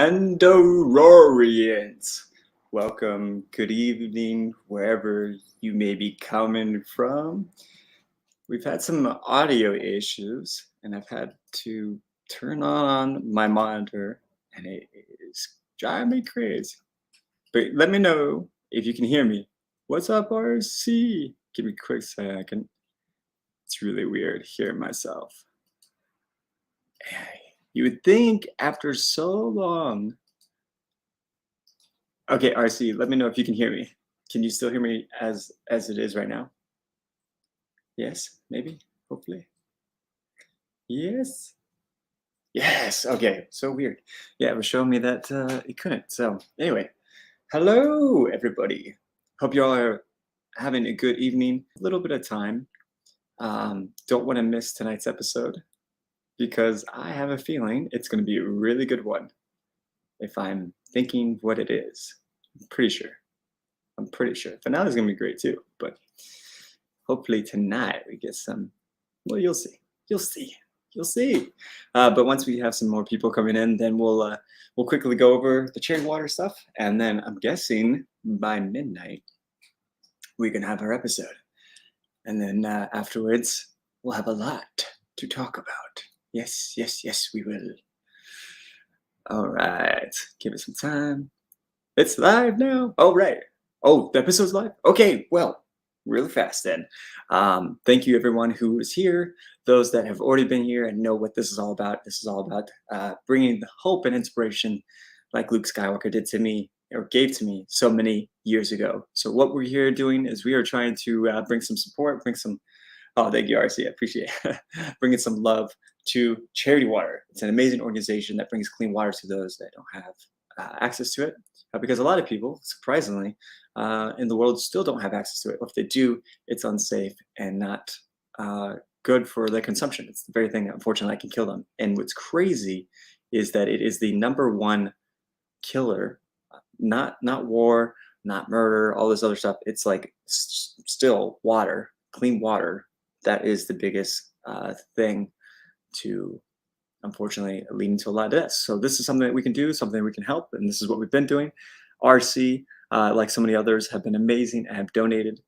Mandalorians. Welcome, good evening, wherever you may be coming from. We've had some audio issues, and I've had to turn on my monitor, and it is driving me crazy. But let me know if you can hear me. What's up, RC? Give me a quick second. It's really weird hearing myself. You would think after so long. Okay, RC, let me know if you can hear me. Can you still hear me as it is right now? Yes, maybe, hopefully. Yes. Yes. Okay. So weird. Yeah, it was showing me that it couldn't. So anyway, hello everybody. Hope you all are having a good evening. A little bit of time. Don't want to miss tonight's episode because I have a feeling it's going to be a really good one. If I'm thinking what it is, I'm pretty sure. Finale's going to be great too, but hopefully tonight we get some. Well, you'll see. But once we have some more people coming in, then we'll quickly go over the cherry water stuff, and then I'm guessing by midnight we can have our episode, and then afterwards we'll have a lot to talk about. Yes, we will. All right, give it some time. It's live now. Oh, right. Oh, the episode's live? Okay, well, really fast then. Thank you everyone who is here, those that have already been here and know what this is all about. This is all about bringing the hope and inspiration like Luke Skywalker did to me, or gave to me so many years ago. So what we're here doing is we are trying to bring some support, oh, thank you, RC, I appreciate it. Bringing some love to Charity Water. It's an amazing organization that brings clean water to those that don't have access to it, because a lot of people, surprisingly, in the world still don't have access to it. If they do, it's unsafe and not good for their consumption. It's the very thing that unfortunately can kill them. And what's crazy is that it is the #1 killer, not war, not murder, all this other stuff. It's like still water, clean water. That is the biggest thing to, unfortunately, leading to a lot of deaths. So this is something that we can do, something we can help, and this is what we've been doing. RC, like so many others, have been amazing and have donated.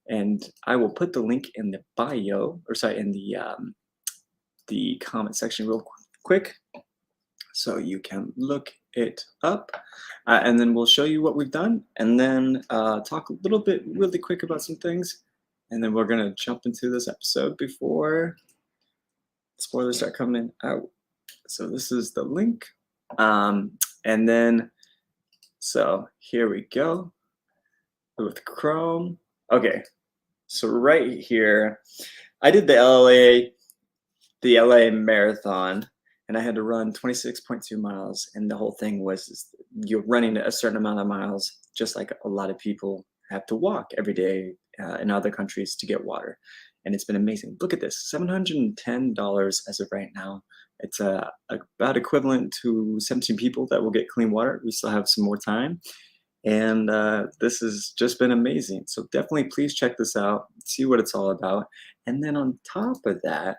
And I will put the link in the bio, or sorry, in the comment section real quick, so you can look it up. And then we'll show you what we've done, and then talk a little bit really quick about some things. And then we're gonna jump into this episode before spoilers start coming out. So this is the link. And then, so here we go with Chrome. Okay, so right here, I did the LA marathon, and I had to run 26.2 miles. And the whole thing was you're running a certain amount of miles, just like a lot of people have to walk every day in other countries to get water. And it's been amazing. Look at this, $710 as of right now. It's about equivalent to 17 people that will get clean water. We still have some more time. And this has just been amazing. So definitely please check this out, see what it's all about. And then on top of that,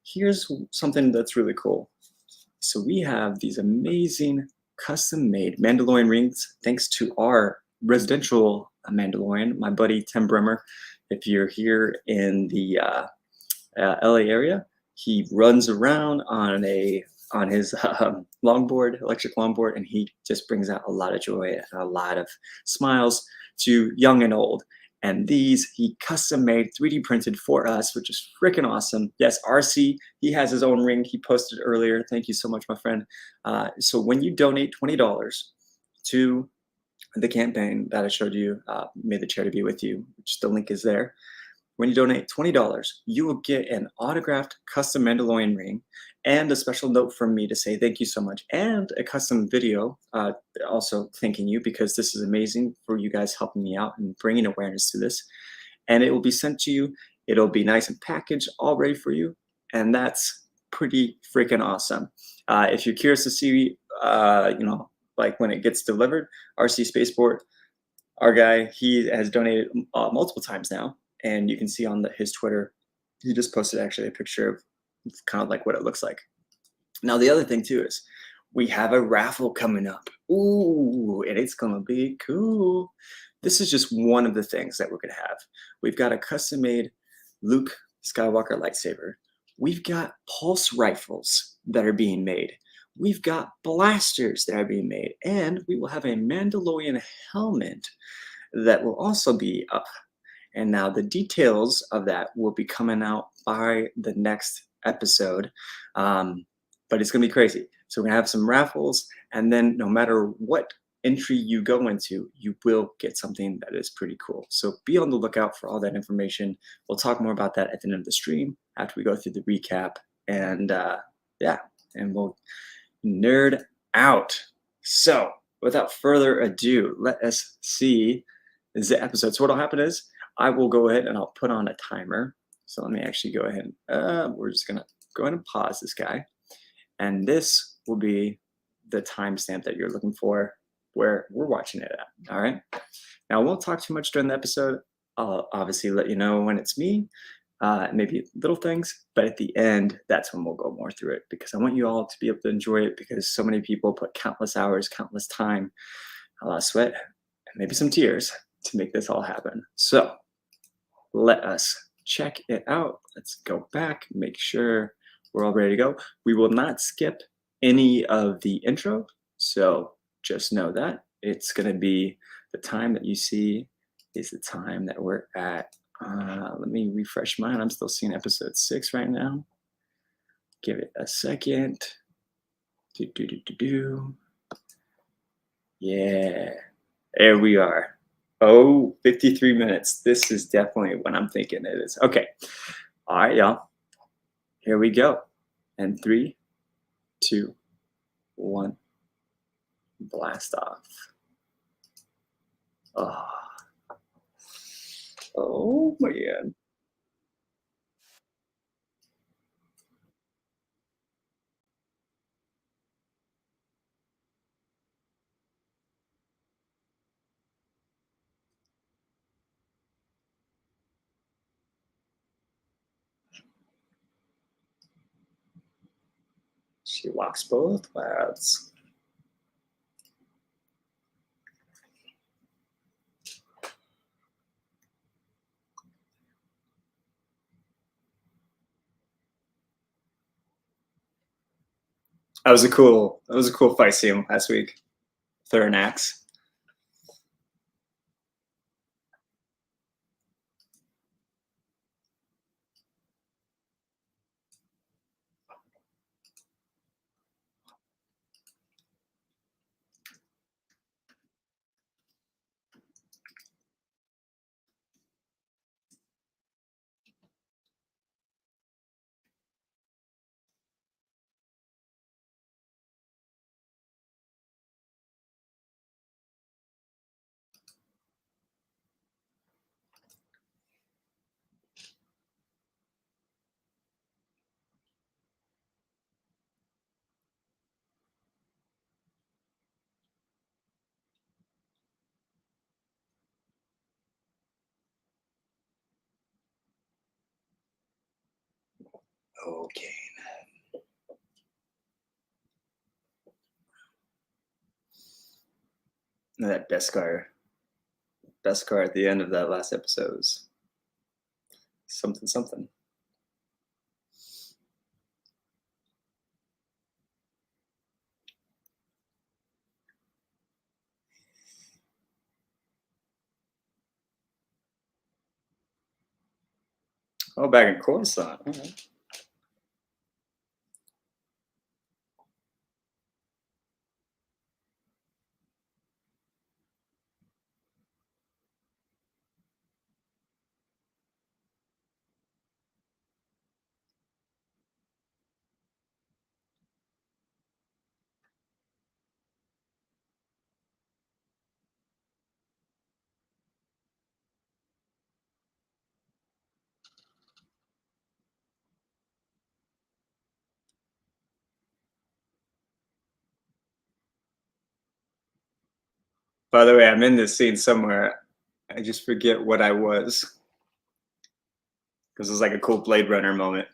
here's something that's really cool. So we have these amazing custom-made Mandalorian rings, thanks to our residential Mandalorian, my buddy Tim Bremer. If you're here in the LA area, he runs around on his longboard, electric longboard, and he just brings out a lot of joy and a lot of smiles to young and old. And these he custom made, 3D printed for us, which is freaking awesome. Yes, RC, he has his own ring. He posted earlier. Thank you so much, my friend. So when you donate $20 to the campaign that I showed you, May the Charity Be With You, which the link is there. When you donate $20, you will get an autographed custom Mandalorian ring and a special note from me to say thank you so much, and a custom video also thanking you, because this is amazing for you guys helping me out and bringing awareness to this. And it will be sent to you. It'll be nice and packaged, all ready for you. And that's pretty freaking awesome. If you're curious to see, like when it gets delivered, RC Spaceport, our guy, he has donated multiple times now. And you can see on his Twitter, he just posted actually a picture of kind of like what it looks like. Now, the other thing too is we have a raffle coming up. Ooh, and it's gonna be cool. This is just one of the things that we're gonna have. We've got a custom made Luke Skywalker lightsaber. We've got pulse rifles that are being made. We've got blasters that are being made. And we will have a Mandalorian helmet that will also be up. And now the details of that will be coming out by the next episode. But it's going to be crazy. So we're going to have some raffles. And then no matter what entry you go into, you will get something that is pretty cool. So be on the lookout for all that information. We'll talk more about that at the end of the stream after we go through the recap. And yeah, and we'll nerd out. So without further ado, let us see the episode. So what'll happen is I will go ahead and I'll put on a timer. So let me actually go ahead and we're just gonna go ahead and pause this guy. And this will be the timestamp that you're looking for where we're watching it at. All right. Now I won't talk too much during the episode. I'll obviously let you know when it's me, maybe little things, but at the end, that's when we'll go more through it because I want you all to be able to enjoy it because so many people put countless hours, countless time, a lot of sweat, and maybe some tears to make this all happen. So let us check it out. Let's go back, make sure we're all ready to go. We will not skip any of the intro, so just know that it's going to be the time that you see is the time that we're at. Let me refresh mine. I'm still seeing episode 6 right now. Give it a second. Yeah, there we are. Oh, 53 minutes. This is definitely what I'm thinking it is. Okay. All right, y'all. Here we go. And 3, 2, 1. Blast off. Oh, oh man. She walks both paths. That was a cool fight scene last week. Thurnax. Okay. That Beskar at the end of that last episode was something something. Oh, back in Coruscant. All right. By the way, I'm in this scene somewhere. I just forget what I was because it was like a cool Blade Runner moment.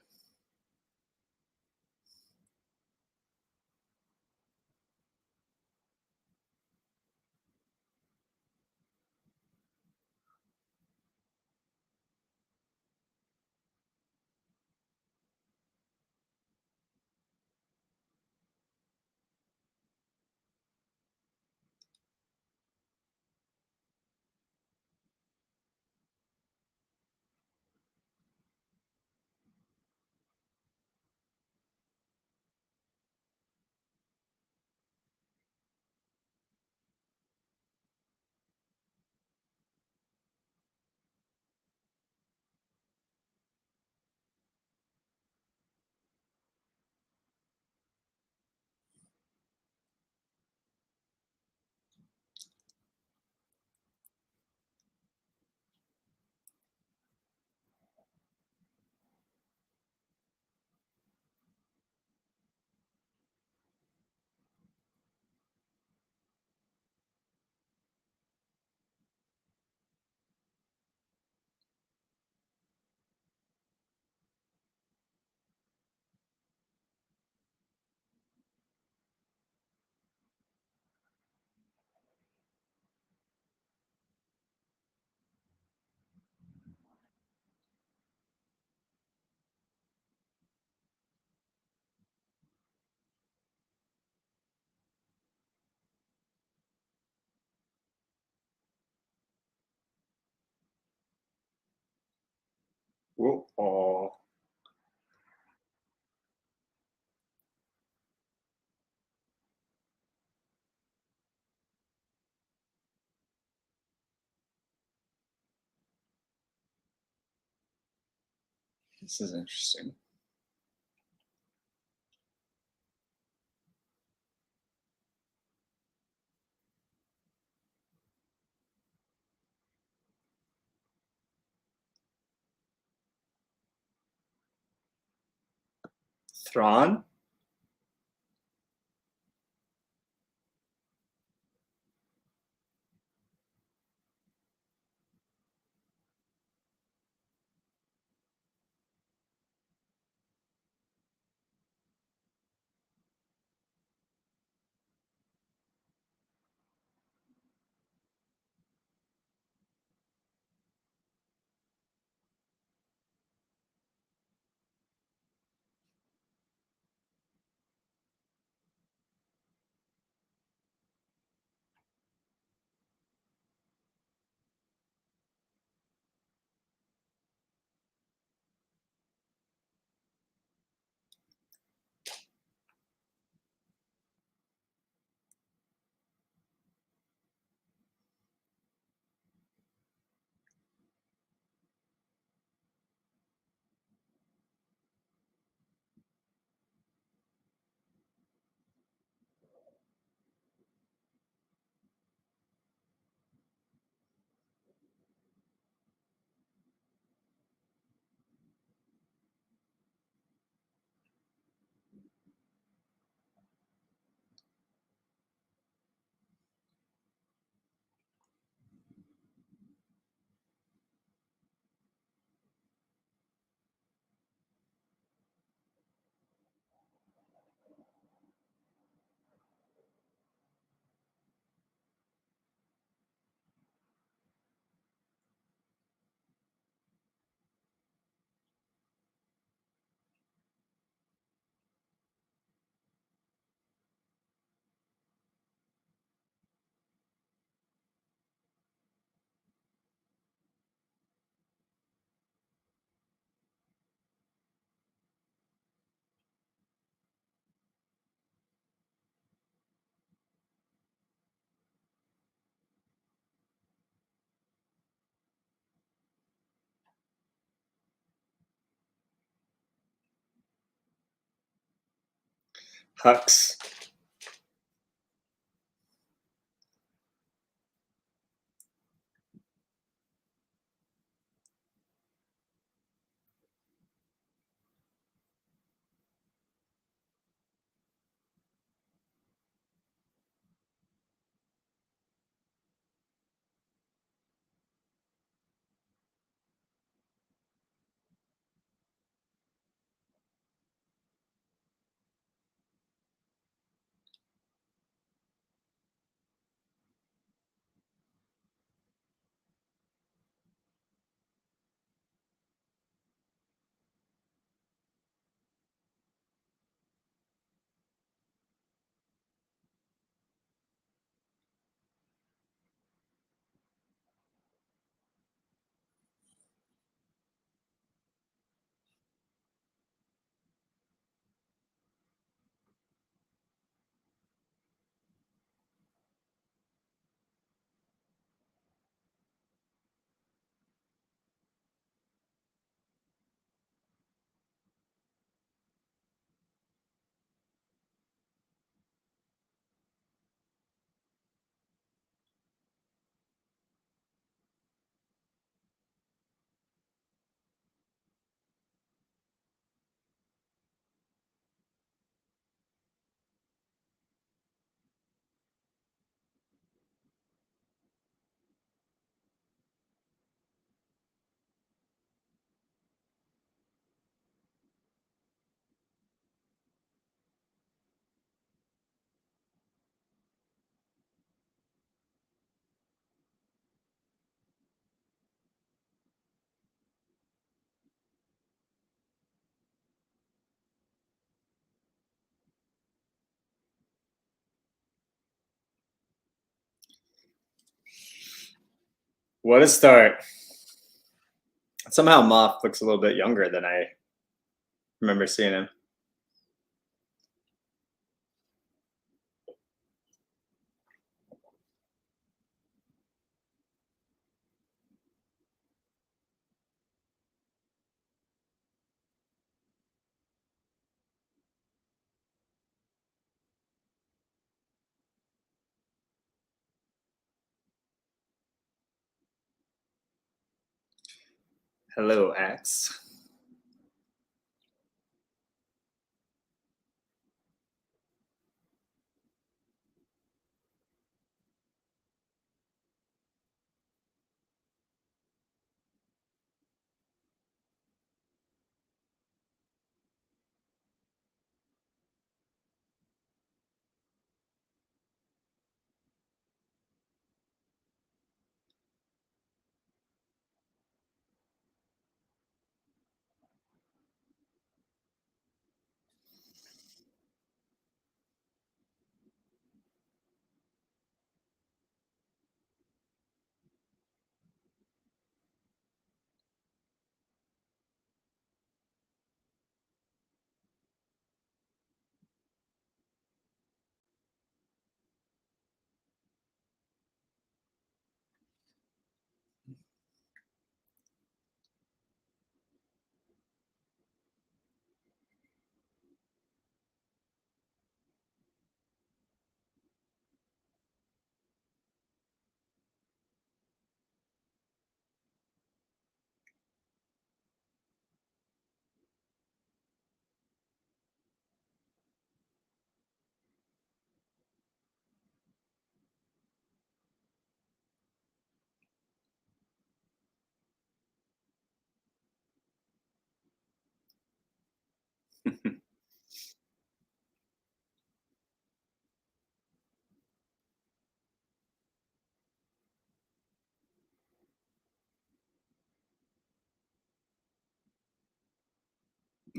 Oh, this is interesting. Thrawn? Hux. What a start. Somehow Moth looks a little bit younger than I remember seeing him. Hello, Axe.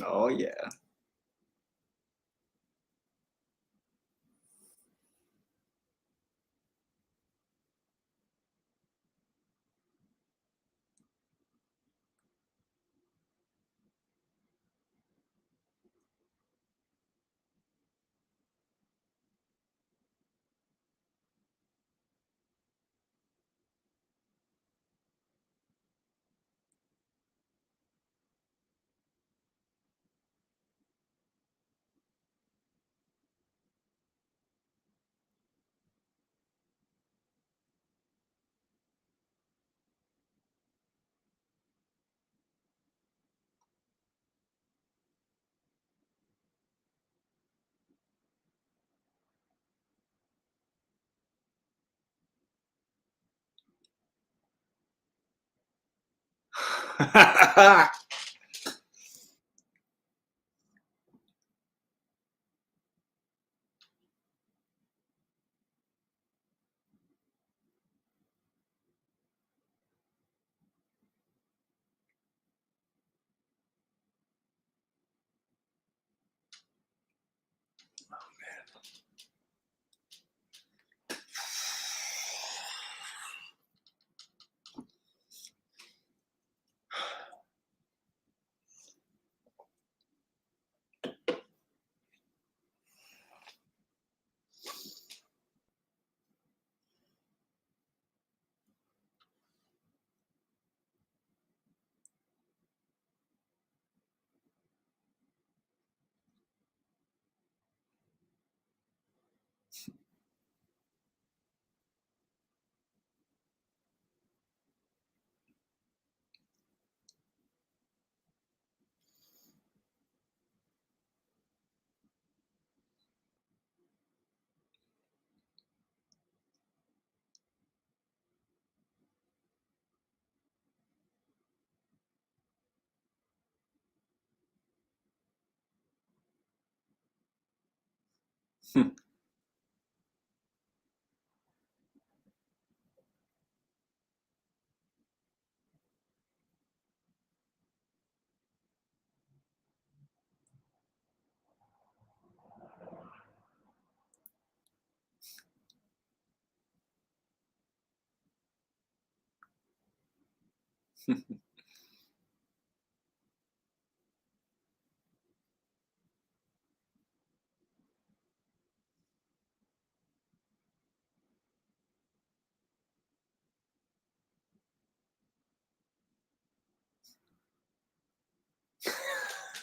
Oh yeah.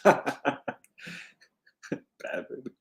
Bad movie.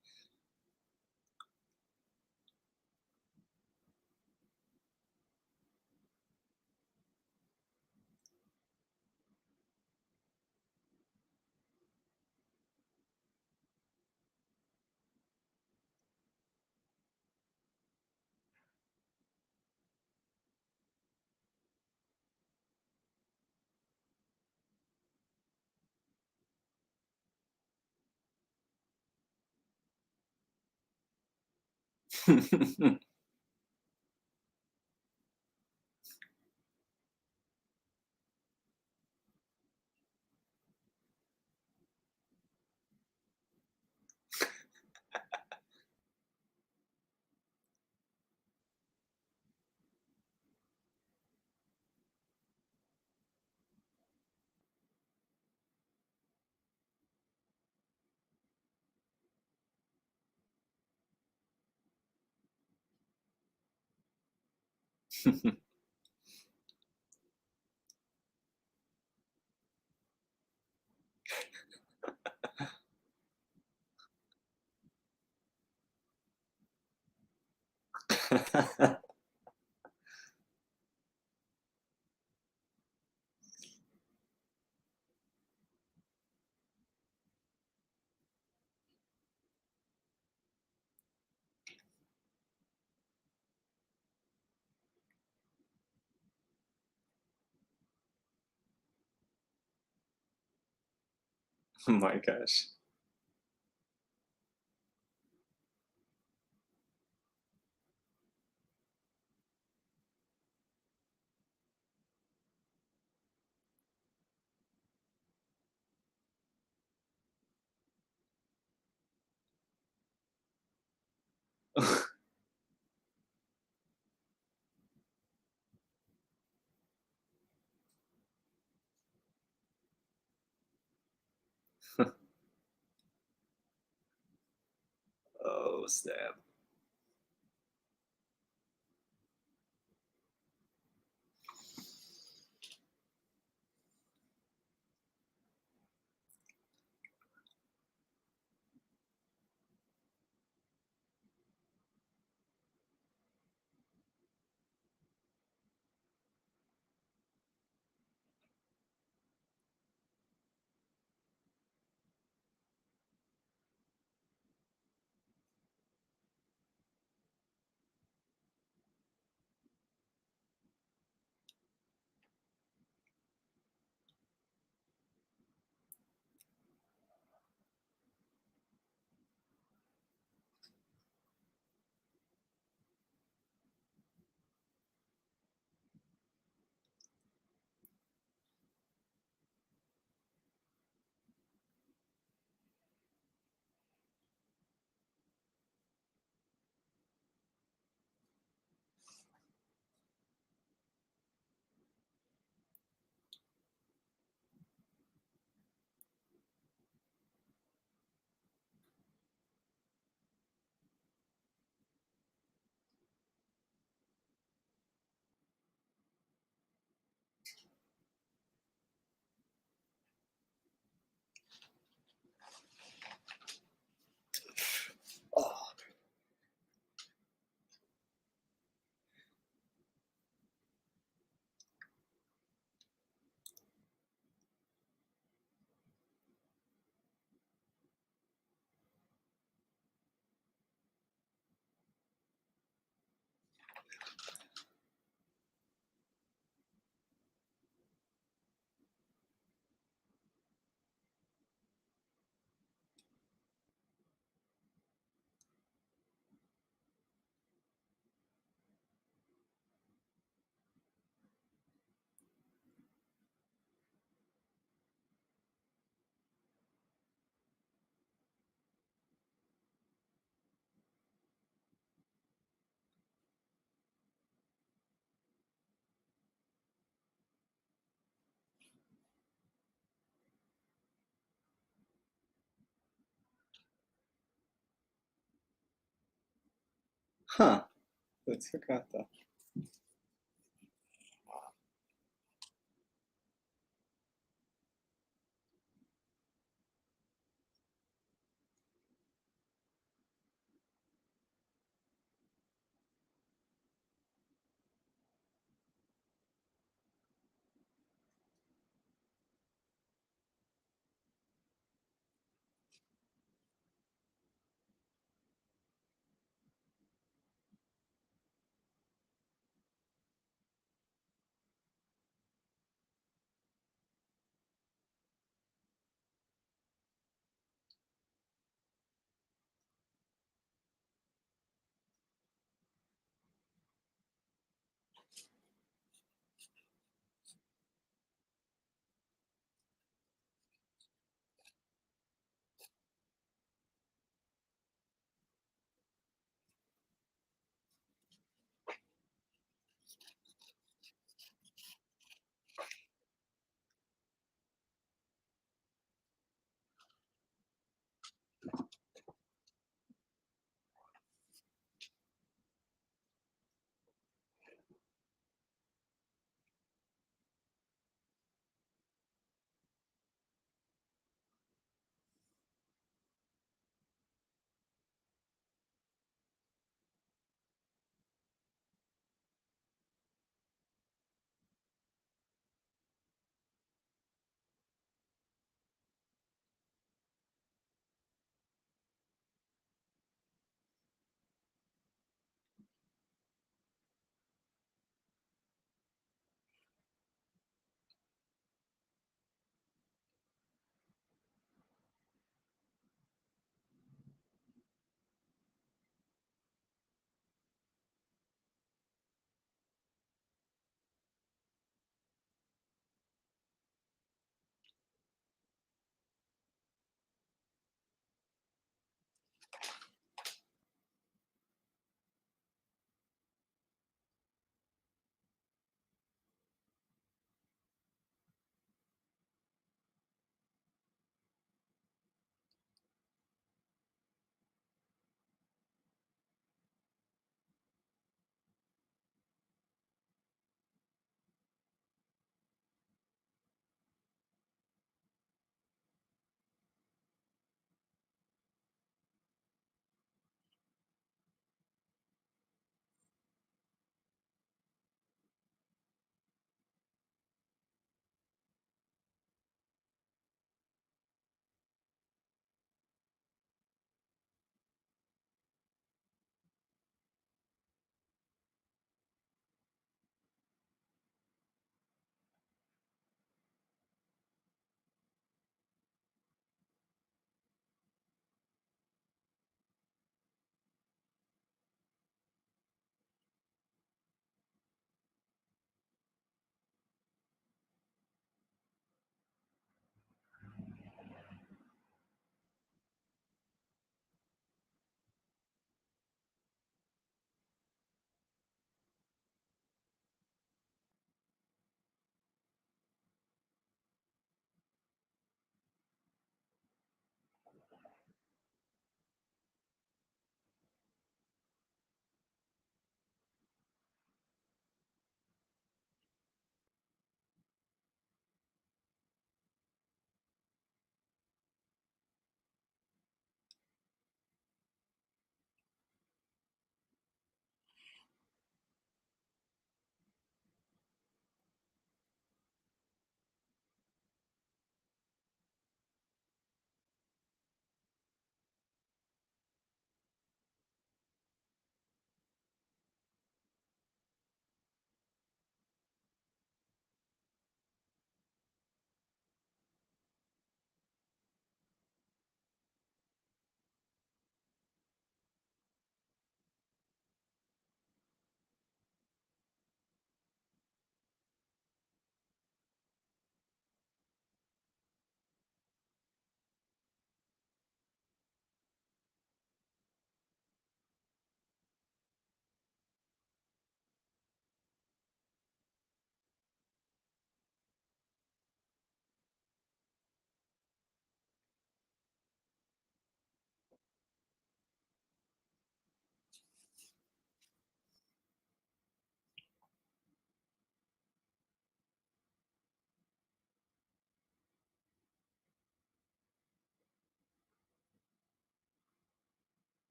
Oh my gosh. Oh, snap. Oh. Huh. Let's forgot that.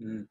Mm.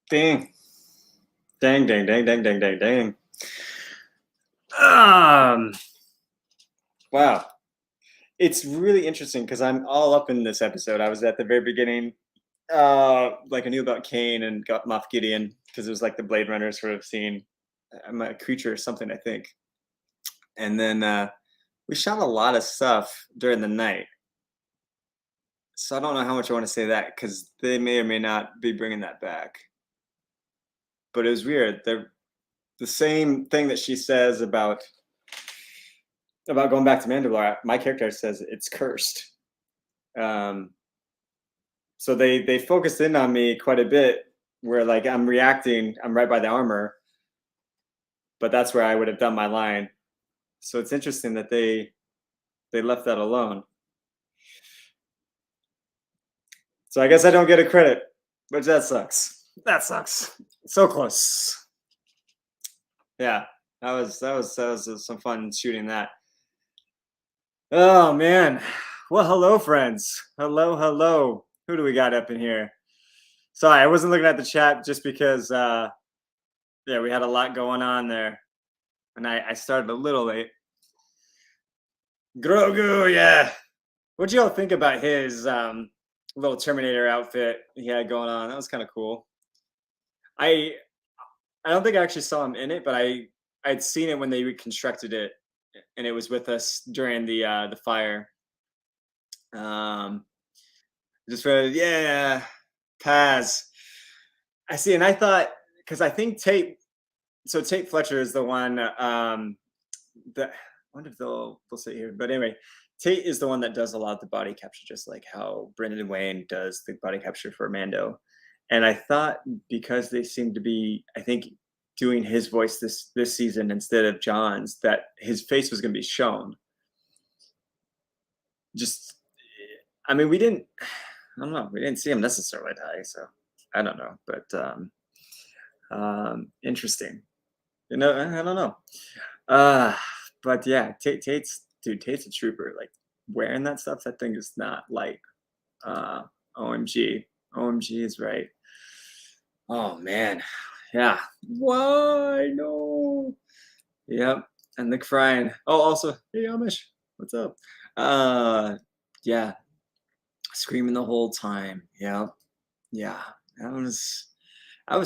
Dang. Dang, dang, dang, dang, dang, dang, dang. Um, wow. It's really interesting because I'm all up in this episode. I was at the very beginning. Like I knew about Kane and got Moff Gideon because it was like the Blade Runner sort of scene. I'm a creature or something, I think. And then we shot a lot of stuff during the night. So I don't know how much I want to say that because they may or may not be bringing that back. But it was weird. They're the same thing that she says about going back to Mandalore. My character says it's cursed. Um, so they focused in on me quite a bit, where like I'm reacting. I'm right by the armor, but that's where I would have done my line. So it's interesting that they left that alone. So I guess I don't get a credit, which that sucks. That sucks. So close. Yeah, that was some fun shooting that. Oh man. Well, hello, friends. Hello, hello. Who do we got up in here? Sorry, I wasn't looking at the chat just because yeah, we had a lot going on there. And I started a little late. Grogu, yeah. What'd y'all think about his little Terminator outfit he had going on? That was kind of cool. I I don't think I actually saw him in it, but I'd seen it when they reconstructed it, and it was with us during the fire. Um, just for yeah, Paz. I see, and I thought because I think Tate. So Tate Fletcher is the one that I wonder if they'll say here, but anyway, Tate is the one that does a lot of the body capture, just like how Brendan Wayne does the body capture for Mando. And I thought because they seem to be, I think, doing his voice this season instead of John's, that his face was going to be shown. Just, I mean, we didn't. I don't know. We didn't see him necessarily die, so I don't know. But interesting. You know, I don't know. Uh, but yeah, Tate's a trooper. Like wearing that stuff, that thing is not light. Uh, OMG, OMG is right. Oh man, yeah. Why no? Yep. And Nick Fryan. Oh, also, hey Amish, what's up? Uh, yeah, screaming the whole time. Yep. Yeah, that was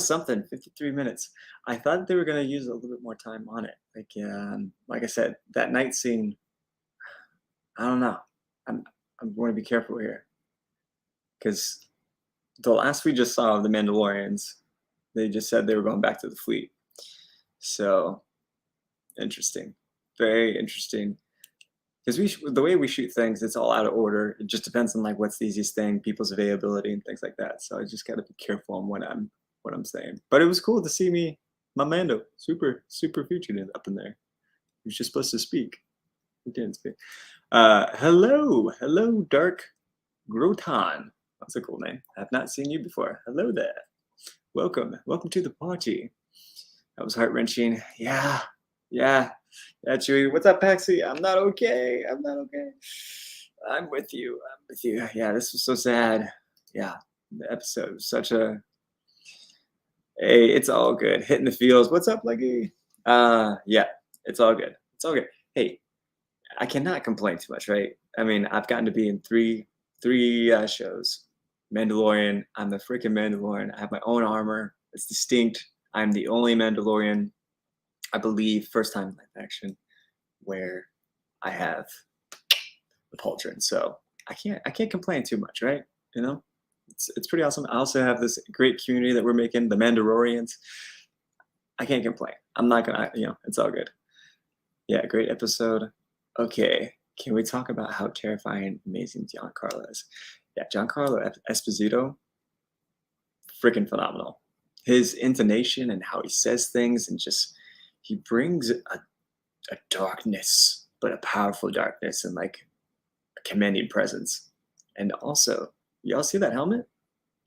something. 53 minutes. I thought they were gonna use a little bit more time on it. Like I said, that night scene. I don't know. I'm going to be careful here because the last we just saw of the Mandalorians, they just said they were going back to the fleet. So interesting, very interesting. Because the way we shoot things, it's all out of order. It just depends on like what's the easiest thing, people's availability, and things like that. So I just got to be careful on what I'm saying. But it was cool to see my Mando, super featured up in there. He was just supposed to speak. He didn't speak. Hello, Dark Groton. That's a cool name. I've not seen you before. Hello there. Welcome to the party. That was heart wrenching. Yeah, Chewy. What's up, Paxi? I'm not okay. I'm with you. Yeah, this was so sad. Yeah, the episode was such a. Hey, it's all good. Hitting the feels. What's up, Leggy? Yeah, it's all good. It's all good. Hey, I cannot complain too much, right? I mean, I've gotten to be in three shows. Mandalorian. I'm the freaking Mandalorian. I have my own armor. It's distinct. I'm the only Mandalorian, I believe, first time in live action, where I have the pauldron. So I can't complain too much, right? You know, it's pretty awesome. I also have this great community that we're making, the Mandalorians. I can't complain. I'm not gonna, it's all good. Yeah, great episode. Okay, can we talk about how terrifying, amazing Giancarlo is? Yeah, Giancarlo Esposito, freaking phenomenal. His intonation and how he says things, and just he brings a darkness, but a powerful darkness, and like a commanding presence. And also, y'all see that helmet?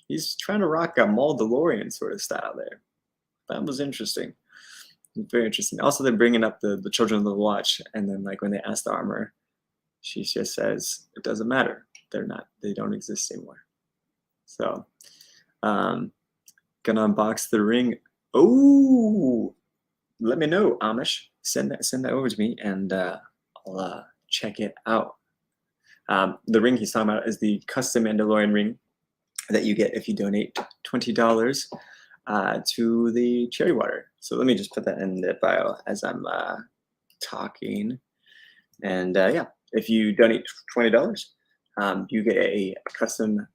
He's trying to rock a Mandalorian sort of style there. That was interesting. Very interesting. Also, they're bringing up the children of the watch, and then like when they ask the armor, she just says it doesn't matter. They don't exist anymore. So, um, Gonna unbox the ring. Oh, let me know, Amish. Send that over to me, and I'll check it out. The ring he's talking about is the custom Mandalorian ring that you get if you donate $20 to the Cherry Water. So let me just put that in the bio as I'm talking. And yeah, if you donate $20, you get a custom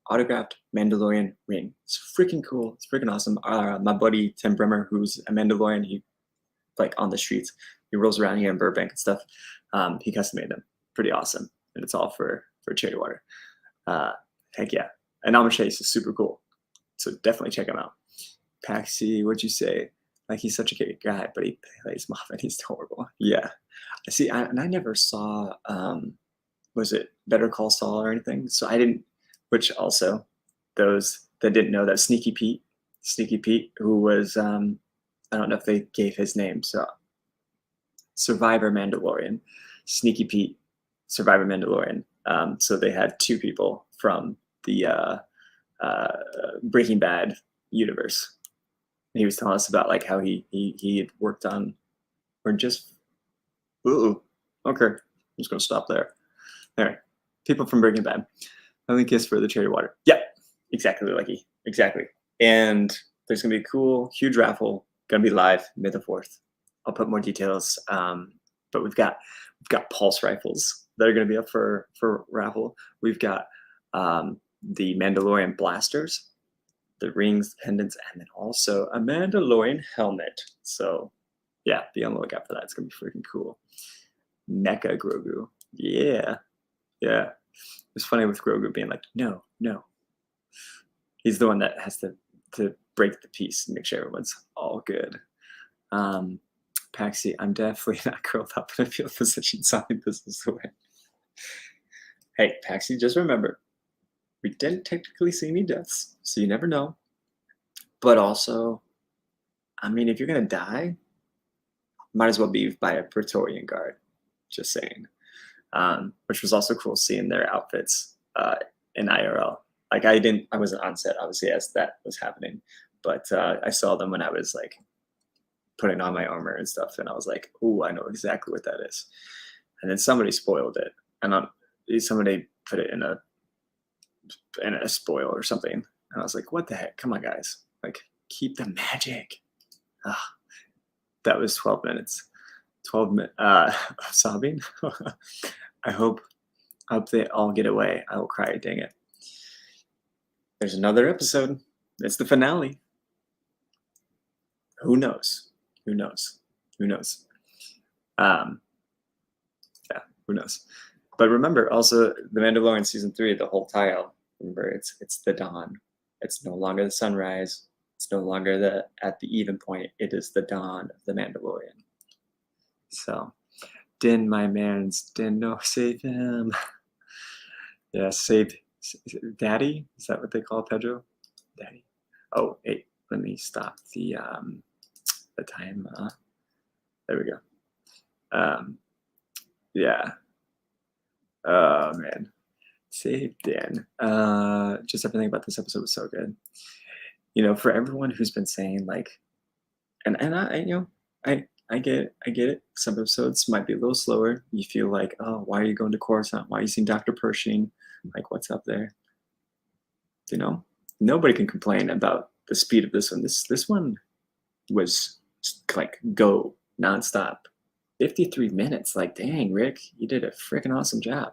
autographed Mandalorian ring. It's freaking cool. It's freaking awesome. My buddy Tim Bremer, who's a Mandalorian, he like on the streets, he rolls around here in Burbank and stuff. He custom made them. Pretty awesome, and it's all for Cherry Water. Heck yeah, and Amish is super cool. So definitely check him out. Paxi, what'd you say? Like, he's such a good guy, but he plays Moffat. He's horrible. Yeah. See, I never saw, was it Better Call Saul or anything? So I didn't, which also, those that didn't know that Sneaky Pete, who was, I don't know if they gave his name, so Survivor Mandalorian, Sneaky Pete, Survivor Mandalorian. So they had two people from the Breaking Bad universe. And he was telling us about like how he had worked on, or just, okay, I'm just gonna stop there. All right, people from Breaking Bad. Only kiss for the Cherry Water. Yeah, exactly, Lucky, exactly. And there's gonna be a cool, huge raffle. Gonna be live May the 4th. I'll put more details. But we've got pulse rifles that are gonna be up for raffle. We've got the Mandalorian blasters, the rings, pendants, and then also a Mandalorian helmet. So yeah, be on the lookout for that. It's gonna be freaking cool. Mecha Grogu. Yeah. It's funny with Grogu being like, no. He's the one that has to break the peace and make sure everyone's all good. Paxi, I'm definitely not curled up in a field position, signing this is the way. Hey, Paxi, just remember, we didn't technically see any deaths, so you never know. But also, I mean, if you're gonna die, might as well be by a Praetorian Guard. Just saying. Which was also cool seeing their outfits in IRL. Like I wasn't on set obviously as that was happening, but I saw them when I was like putting on my armor and stuff, and I was like, "Ooh, I know exactly what that is." And then somebody spoiled it, and somebody put it in a spoil or something, and I was like, "What the heck? Come on, guys! Like, keep the magic." That was 12 minutes. 12 minutes of sobbing. I hope they all get away. I will cry. Dang it. There's another episode. It's the finale. Who knows? Yeah, who knows? But remember, also the Mandalorian season 3, the whole tile. Remember, it's the dawn. It's no longer the sunrise. It's no longer at the even point. It is the dawn of the Mandalorian. So, Din, my man's Din, no, save him. Yeah, save Daddy. Is that what they call Pedro? Daddy. Oh, hey, let me stop the time. There we go. Yeah. Oh man, save Dan. Just everything about this episode was so good. You know, for everyone who's been saying like, and I get it. Some episodes might be a little slower. You feel like, oh, why are you going to Coruscant? Why are you seeing Dr. Pershing? Like, what's up there? You know, nobody can complain about the speed of this one. This one was like go nonstop. 53 minutes. Like, dang, Rick, you did a freaking awesome job.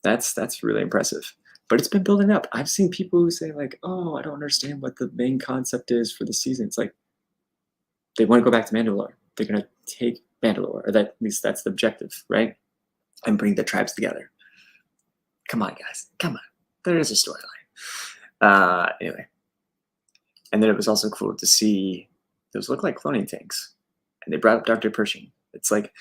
That's really impressive. But it's been building up. I've seen people who say like, oh, I don't understand what the main concept is for the season. It's like, they want to go back to Mandalore. They're going to take Mandalore, or at least that's the objective, right? And bring the tribes together. Come on, guys. Come on. There is a storyline. Anyway. And then it was also cool to see those look like cloning tanks. And they brought up Dr. Pershing. It's like,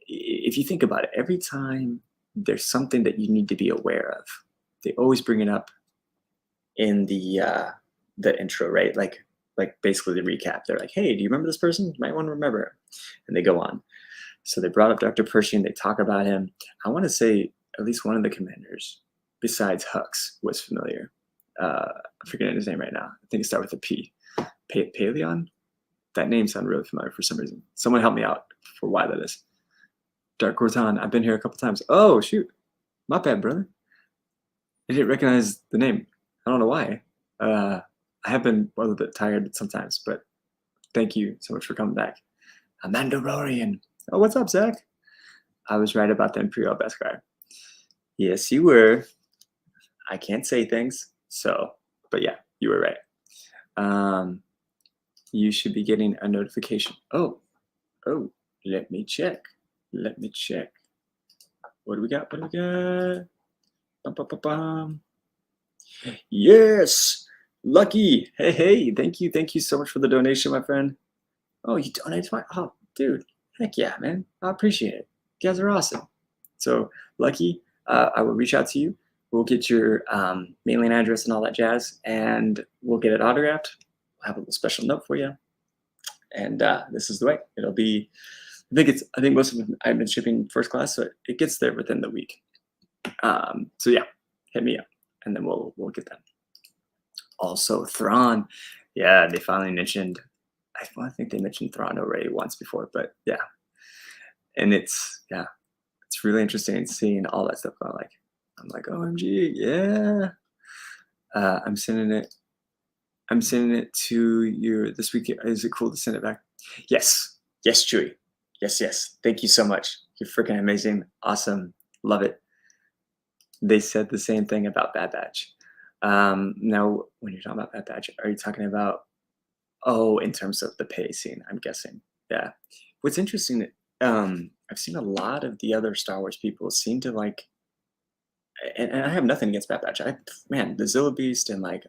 if you think about it, every time there's something that you need to be aware of, they always bring it up in the intro, right? Like basically the recap. They're like, hey, do you remember this person? You might want to remember him. And they go on. So they brought up Dr. Pershing. They talk about him. I want to say at least one of the commanders, besides Hux, was familiar. I'm forgetting his name right now. I think it starts with a P. Paleon? That name sounded really familiar for some reason. Someone help me out for why that is. Dark Corton, I've been here a couple times. Oh, shoot. My bad, brother. I didn't recognize the name. I don't know why. I have been a little bit tired sometimes, but thank you so much for coming back. A Mandalorian. Oh, what's up, Zach? I was right about the Imperial Beskar. Yes, you were. I can't say things, but yeah, you were right. You should be getting a notification. Oh, let me check. What do we got? Bum, bum, bum, bum. Yes, Lucky. Hey, thank you so much for the donation, my friend. Oh, you donated dude, heck yeah, man. I appreciate it. You guys are awesome. So, Lucky, I will reach out to you. We'll get your mailing address and all that jazz, and we'll get it autographed. We'll have a little special note for you. And this is the way. It'll be, I think most of them I've been shipping first class, so it gets there within the week. So yeah, hit me up, and then we'll get that. Also, Thrawn. Yeah, they finally mentioned, I think they mentioned Thrawn already once before, but yeah. And it's really interesting seeing all that stuff going. I'm like, OMG, yeah. I'm sending it to you this week. Is it cool to send it back? Yes, Chewy. Yes. Thank you so much. You're freaking amazing. Awesome. Love it. They said the same thing about Bad Batch. Now, when you're talking about Bad Batch, are you talking about, in terms of the pacing, I'm guessing. Yeah. What's interesting, I've seen a lot of the other Star Wars people seem to like, and I have nothing against Bad Batch. The Zilla Beast and like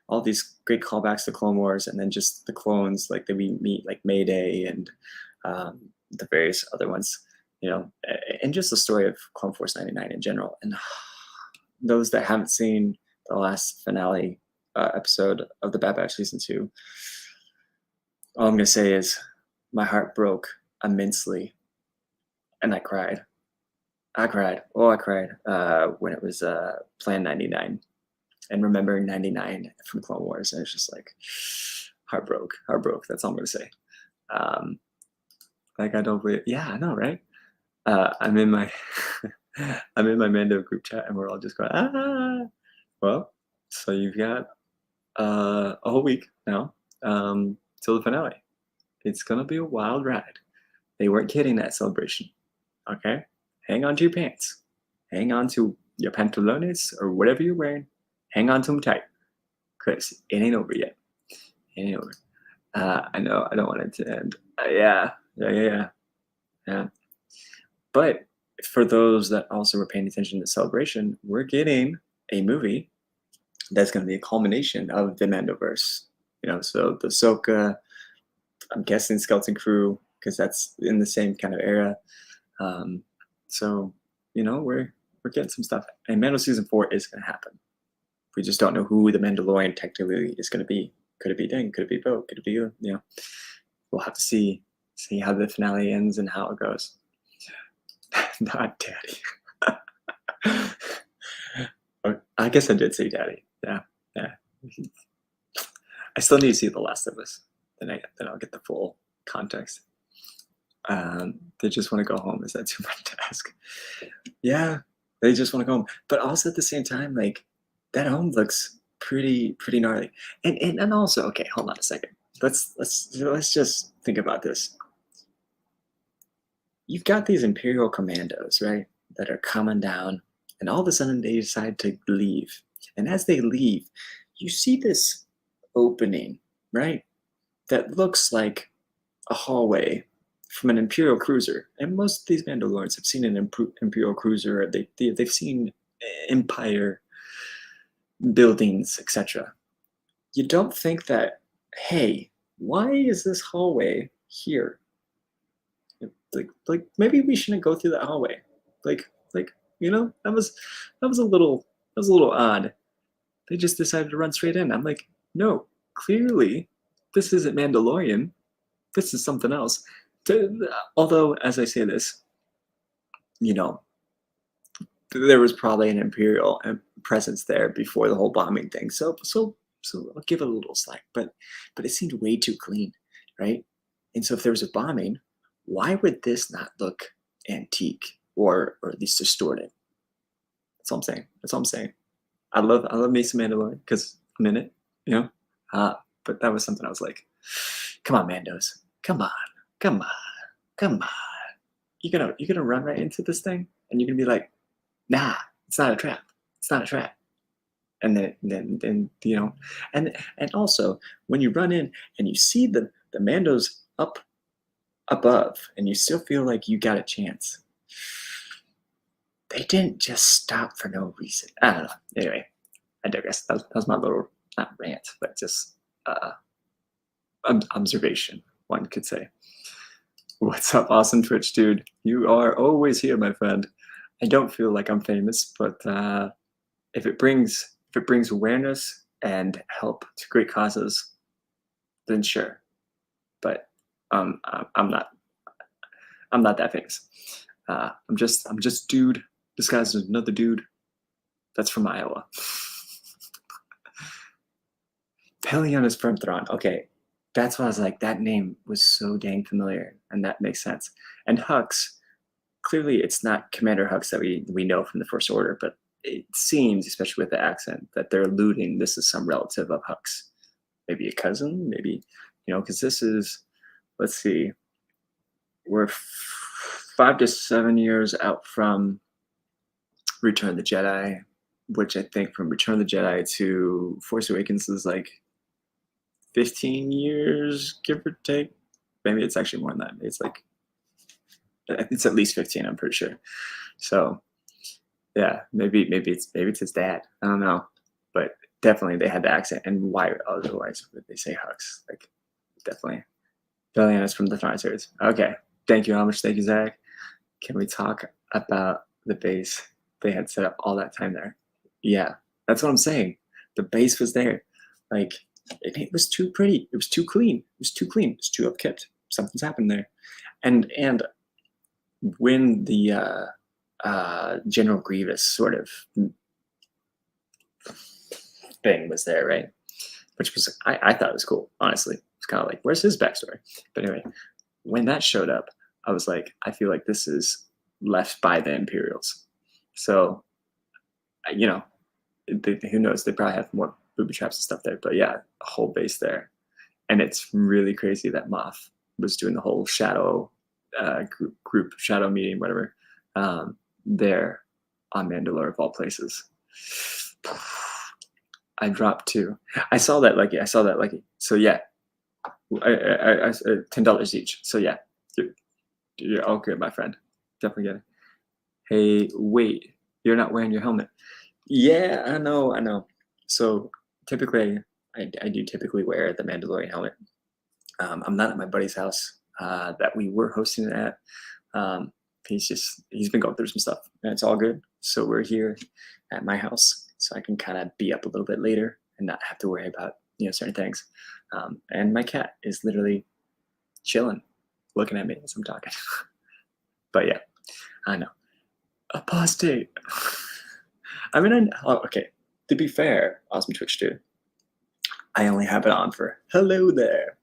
all these great callbacks to Clone Wars, and then just the clones like that we meet, like Mayday and the various other ones, and just the story of Clone Force 99 in general. And those that haven't seen the last finale episode of the Bad Batch season 2, all I'm gonna say is my heart broke immensely, and I cried. I cried when it was Plan 99, and remembering 99 from Clone Wars, and it's just like heart broke. That's all I'm gonna say. I don't believe. Yeah, I know, right? I'm in my Mando group chat, and we're all just going, ah. Well, so you've got a whole week now till the finale. It's gonna be a wild ride. They weren't kidding that celebration. Okay, hang on to your pants. Hang on to your pantalones or whatever you're wearing. Hang on to them tight, because it ain't over yet. It ain't over. I know. I don't want it to end. Yeah. But for those that also were paying attention to the celebration, we're getting a movie that's going to be a culmination of the Mandoverse. So the Ahsoka, I'm guessing Skeleton Crew, because that's in the same kind of era. So we're getting some stuff. And Mando season 4 is going to happen. We just don't know who the Mandalorian technically is going to be. Could it be Din? Could it be Bo? Could it be you? We'll have to see how the finale ends and how it goes. Not Daddy. I guess I did say Daddy. Yeah. I still need to see The Last of Us. Then I'll get the full context. They just want to go home. Is that too much to ask? Yeah, they just want to go home. But also at the same time, like, that home looks pretty gnarly. And also, okay, hold on a second. Let's just think about this. You've got these Imperial commandos, right, that are coming down, and all of a sudden they decide to leave. And as they leave, you see this opening, right, that looks like a hallway from an Imperial cruiser. And most of these Mandalorians have seen an Imperial cruiser. They've seen Empire buildings, etc. You don't think that, hey, why is this hallway here? Like maybe we shouldn't go through that hallway. That was a little odd. They just decided to run straight in. I'm like, no, clearly this isn't Mandalorian. This is something else. Although, as I say this, there was probably an Imperial presence there before the whole bombing thing. So I'll give it a little slack, but it seemed way too clean, right? And so if there was a bombing, why would this not look antique or at least distorted? That's all I'm saying. That's all I'm saying. I love me some Mandalorian because I'm in it, you know. But that was something I was like, come on, Mandos, come on, come on, come on. You're gonna run right into this thing, and you're gonna be like, nah, it's not a trap. It's not a trap. And then you know, and also when you run in and you see the Mandos up above, and you still feel like you got a chance. They didn't just stop for no reason. I don't know. Anyway, I digress. That was my little, not rant, but just observation, one could say. What's up, awesome Twitch dude? You are always here, my friend. I don't feel like I'm famous, but if it brings awareness and help to great causes, then sure. But I'm not that famous. I'm just dude disguised as another dude that's from Iowa. Pelion is from Thrawn. Okay, that's why I was like, that name was so dang familiar, and that makes sense. And Hux, clearly it's not Commander Hux that we know from the First Order, but it seems, especially with the accent, that they're alluding this is some relative of Hux. Maybe a cousin, maybe, you know, because this is, let's see, we're 5 to 7 years out from Return of the Jedi, which I think from Return of the Jedi to Force Awakens is like 15 years, give or take. Maybe it's actually more than that. It's like, it's at least 15, I'm pretty sure. So yeah, maybe it's his dad. I don't know, but definitely they had the accent. And why otherwise would they say Hux? Like, definitely. Pelion is from the Thrawn series. Okay, thank you, Amish. Thank you, Zach. Can we talk about the base they had set up all that time there? Yeah, that's what I'm saying. The base was there. Like, it was too pretty. It was too clean. It was too clean. It was too upkept. Something's happened there. And when the General Grievous sort of thing was there, right? Which was, I thought it was cool, honestly. It's kind of like, where's his backstory? But anyway, when that showed up, I was like, I feel like this is left by the Imperials. So, you know, who knows? They probably have more booby traps and stuff there. But yeah, a whole base there. And it's really crazy that Moff was doing the whole shadow group shadow meeting, whatever, there on Mandalore of all places. I dropped 2. I saw that lucky. So yeah, I $10 each. So yeah, you're all good, my friend. Definitely get it. Hey, wait, you're not wearing your helmet. Yeah, I know. So typically, I do typically wear the Mandalorian helmet. I'm not at my buddy's house that we were hosting it at. He's been going through some stuff, and it's all good. So we're here at my house, so I can kind of be up a little bit later and not have to worry about, you know, certain things. And my cat is literally chilling, looking at me as I'm talking. But yeah, I know. Apostate. I mean, okay. To be fair, awesome Twitch dude, I only have it on for hello there.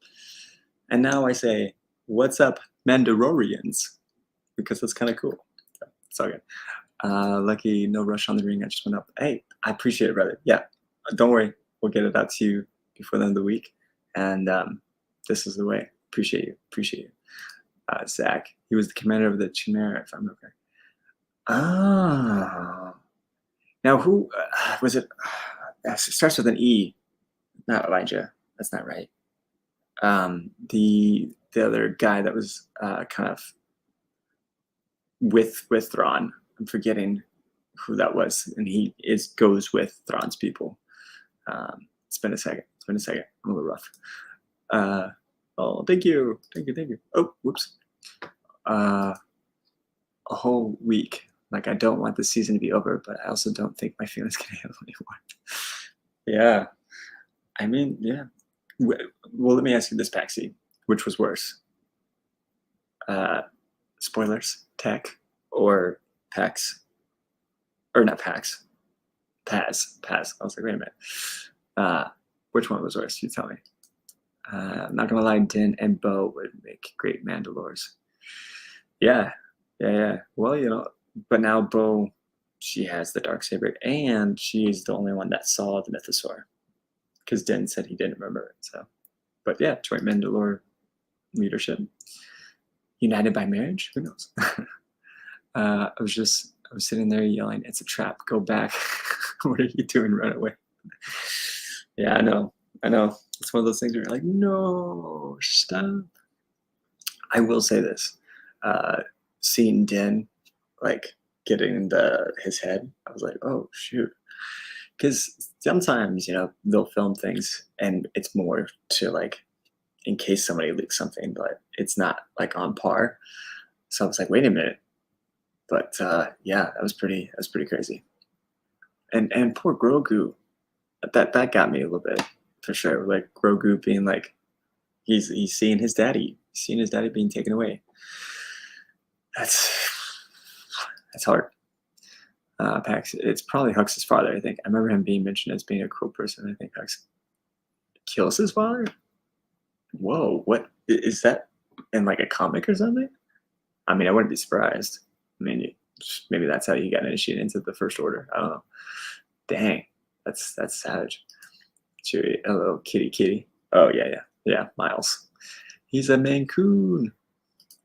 And now I say, what's up, Mandalorians? Because that's kind of cool. So, it's all good. Lucky, no rush on the ring. I just went up. Hey, I appreciate it, brother. Yeah, don't worry. We'll get it out to you before the end of the week. And this is the way. Appreciate you. Zach, he was the commander of the Chimera, if I'm okay. Oh. Now, who was it? It starts with an E. Not Elijah. That's not right. The other guy that was kind of with Thrawn. I'm forgetting who that was, and he goes with Thrawn's people. It's been a second. I'm a little rough. Oh, thank you. Oh, whoops. A whole week. Like, I don't want the season to be over, but I also don't think my feelings can handle anymore. Yeah. I mean, yeah. Well, let me ask you this, Paxi. Which was worse? Spoilers, Tech, or Pax? Or not Pax. Pass. I was like, wait a minute. Which one was worse? You tell me. I'm not gonna lie, Din and Bo would make great Mandalores. Yeah, yeah. Well, but now Bo, she has the dark saber, and she's the only one that saw the mythosaur, because Din said he didn't remember it. So, but yeah, joint Mandalore leadership, united by marriage. Who knows? I was sitting there yelling, "It's a trap! Go back! What are you doing? Run away!" Yeah, I know. It's one of those things where you're like, "No, stop." I will say this: seeing Din like getting his head, I was like, "Oh shoot!" Because sometimes they'll film things and it's more to like in case somebody leaks something, but it's not like on par. So I was like, "Wait a minute." But yeah, that was pretty crazy. And poor Grogu, that got me a little bit for sure. Like Grogu being like, he's seeing his daddy, being taken away. That's hard. Pax, it's probably Hux's father. I think I remember him being mentioned as being a cruel person. I think Hux kills his father. Whoa, what is that in like a comic or something? I mean, I wouldn't be surprised. I mean, maybe that's how you got initiated into the First Order. I don't know. Dang, that's savage. Cheery, a little kitty. Oh yeah. Miles, he's a Mancoon.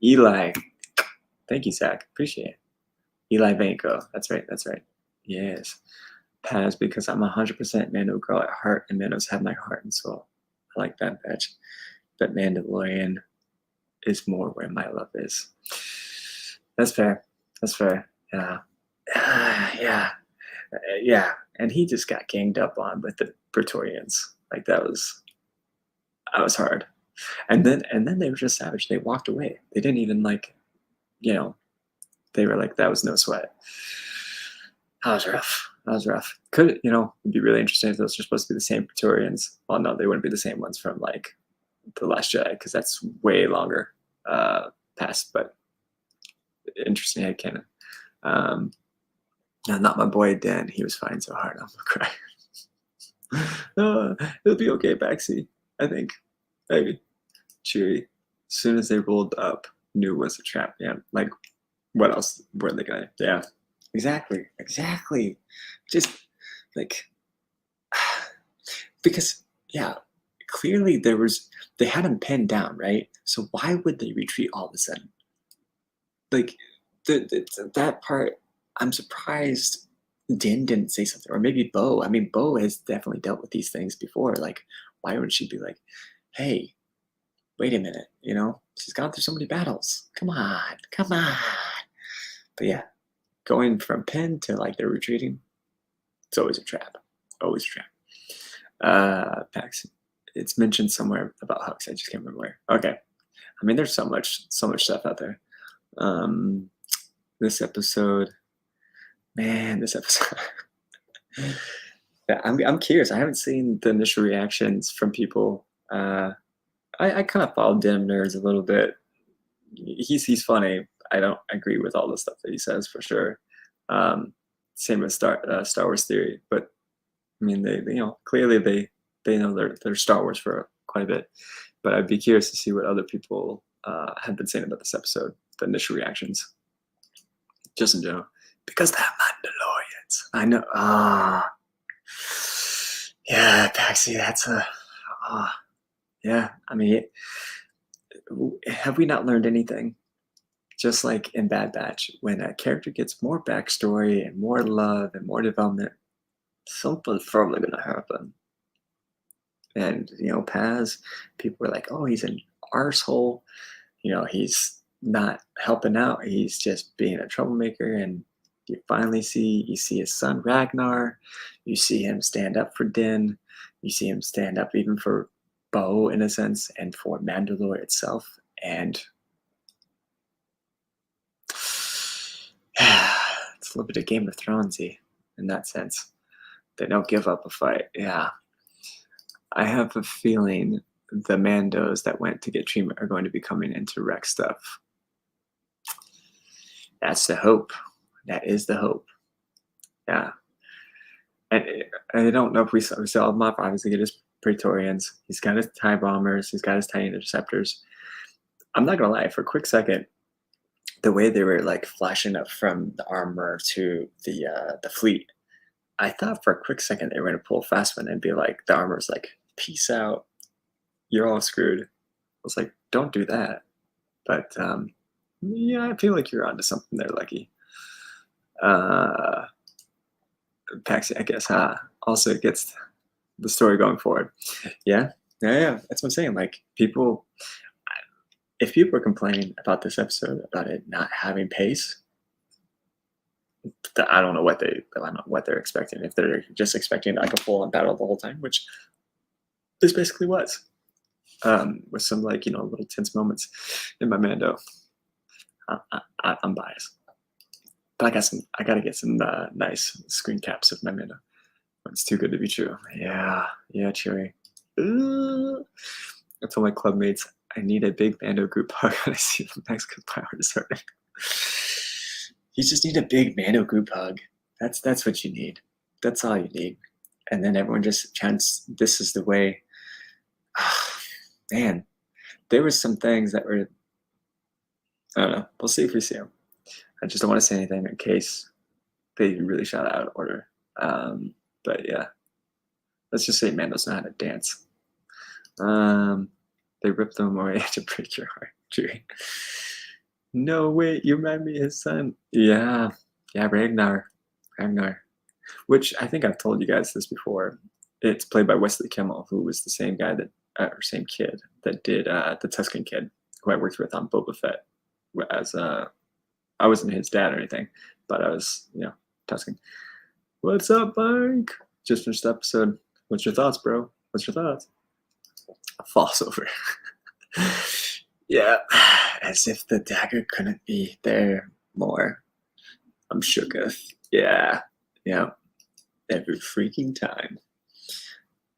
Eli, thank you, Zach. Appreciate it. Eli Vanko. That's right. Yes. Paz, because I'm 100% Mando girl at heart, and Mandos have my heart and soul. I like that badge. But Mandalorian is more where my love is. That's fair. Yeah. Yeah. And he just got ganged up on with the Praetorians. Like that was hard. And then they were just savage. They walked away. They didn't even like, they were like, that was no sweat. That was rough. It'd be really interesting if those were supposed to be the same Praetorians. Well, no, they wouldn't be the same ones from like The Last Jedi, because that's way longer past, but interesting headcanon. No, not my boy Dan. He was fighting so hard. I'm gonna cry. It'll be okay, Baxi. I think. Maybe. Cheery. As soon as they rolled up, knew it was a trap. Yeah. Like, what else were they gonna? Yeah. Exactly. Just like, because yeah, clearly they had him pinned down, right? So why would they retreat all of a sudden? Like that part, I'm surprised Din didn't say something, or maybe Bo. I mean, Bo has definitely dealt with these things before. Like, why would she be like, "Hey, wait a minute," she's gone through so many battles. Come on. But yeah, going from pin to like they're retreating, it's always a trap. Pax, it's mentioned somewhere about Hux. I just can't remember where. Okay. I mean, there's so much stuff out there. This episode. Yeah, I'm curious. I haven't seen the initial reactions from people. I kind of follow Dim Nerds a little bit. He's funny. I don't agree with all the stuff that he says for sure. Same with Star Wars Theory, but I mean they clearly they know their Star Wars for quite a bit. But I'd be curious to see what other people have been saying about this episode, the initial reactions, just in general, because they're Mandalorians. I know. Yeah, Paxi, that's yeah. I mean, have we not learned anything? Just like in Bad Batch, when a character gets more backstory and more love and more development, something's probably going to happen. And, Paz, people were like, oh, he's an arsehole. He's not helping out. He's just being a troublemaker. And you finally see his son, Ragnar. You see him stand up for Din. You see him stand up even for Bo, in a sense, and for Mandalore itself. And it's a little bit of Game of Thronesy in that sense. They don't give up a fight. Yeah. I have a feeling the Mandos that went to get treatment are going to be coming in to wreck stuff. That's the hope. That is the hope. Yeah. And I don't know if we saw Moff obviously get his Praetorians. He's got his TIE bombers. He's got his TIE interceptors. I'm not gonna lie, for a quick second, the way they were like flashing up from the armor to the fleet, I thought for a quick second they were gonna pull a fast one and be like, the armor's like, peace out, you're all screwed. I was like, don't do that. But yeah, I feel like you're onto something there, Lucky. Paxi, I guess, also gets the story going forward. Yeah, yeah. That's what I'm saying. Like people, if people are complaining about this episode about it not having pace, I don't know what they're expecting. If they're just expecting like a full-on battle the whole time, which this basically was, with some like little tense moments in my Mando. I'm biased, but I gotta get some nice screen caps of my Mando. It's too good to be true. Yeah, Chewie. I told my club mates I need a big Mando group hug when I see them next because my heart is hurting. You just need a big Mando group hug. That's what you need. That's all you need. And then everyone just chants, "This is the way." Oh, man, there were some things that were, I don't know. We'll see if we see them. I just don't want to say anything in case they really shot out of order. But yeah, let's just say Mando's not how to dance. They ripped them away to break your heart, Chewie. No, wait, you remind me of his son. Yeah, Ragnar. Which I think I've told you guys this before. It's played by Wesley Kimmel, who was the same guy or same kid that did the Tusken Kid, who I worked with on Boba Fett. As I wasn't his dad or anything, but I was, Tusken. What's up, Mike? Just finished the episode. What's your thoughts, bro? What's your thoughts? Falls over. Yeah, as if the dagger couldn't be there more. I'm shooketh. Yeah, every freaking time.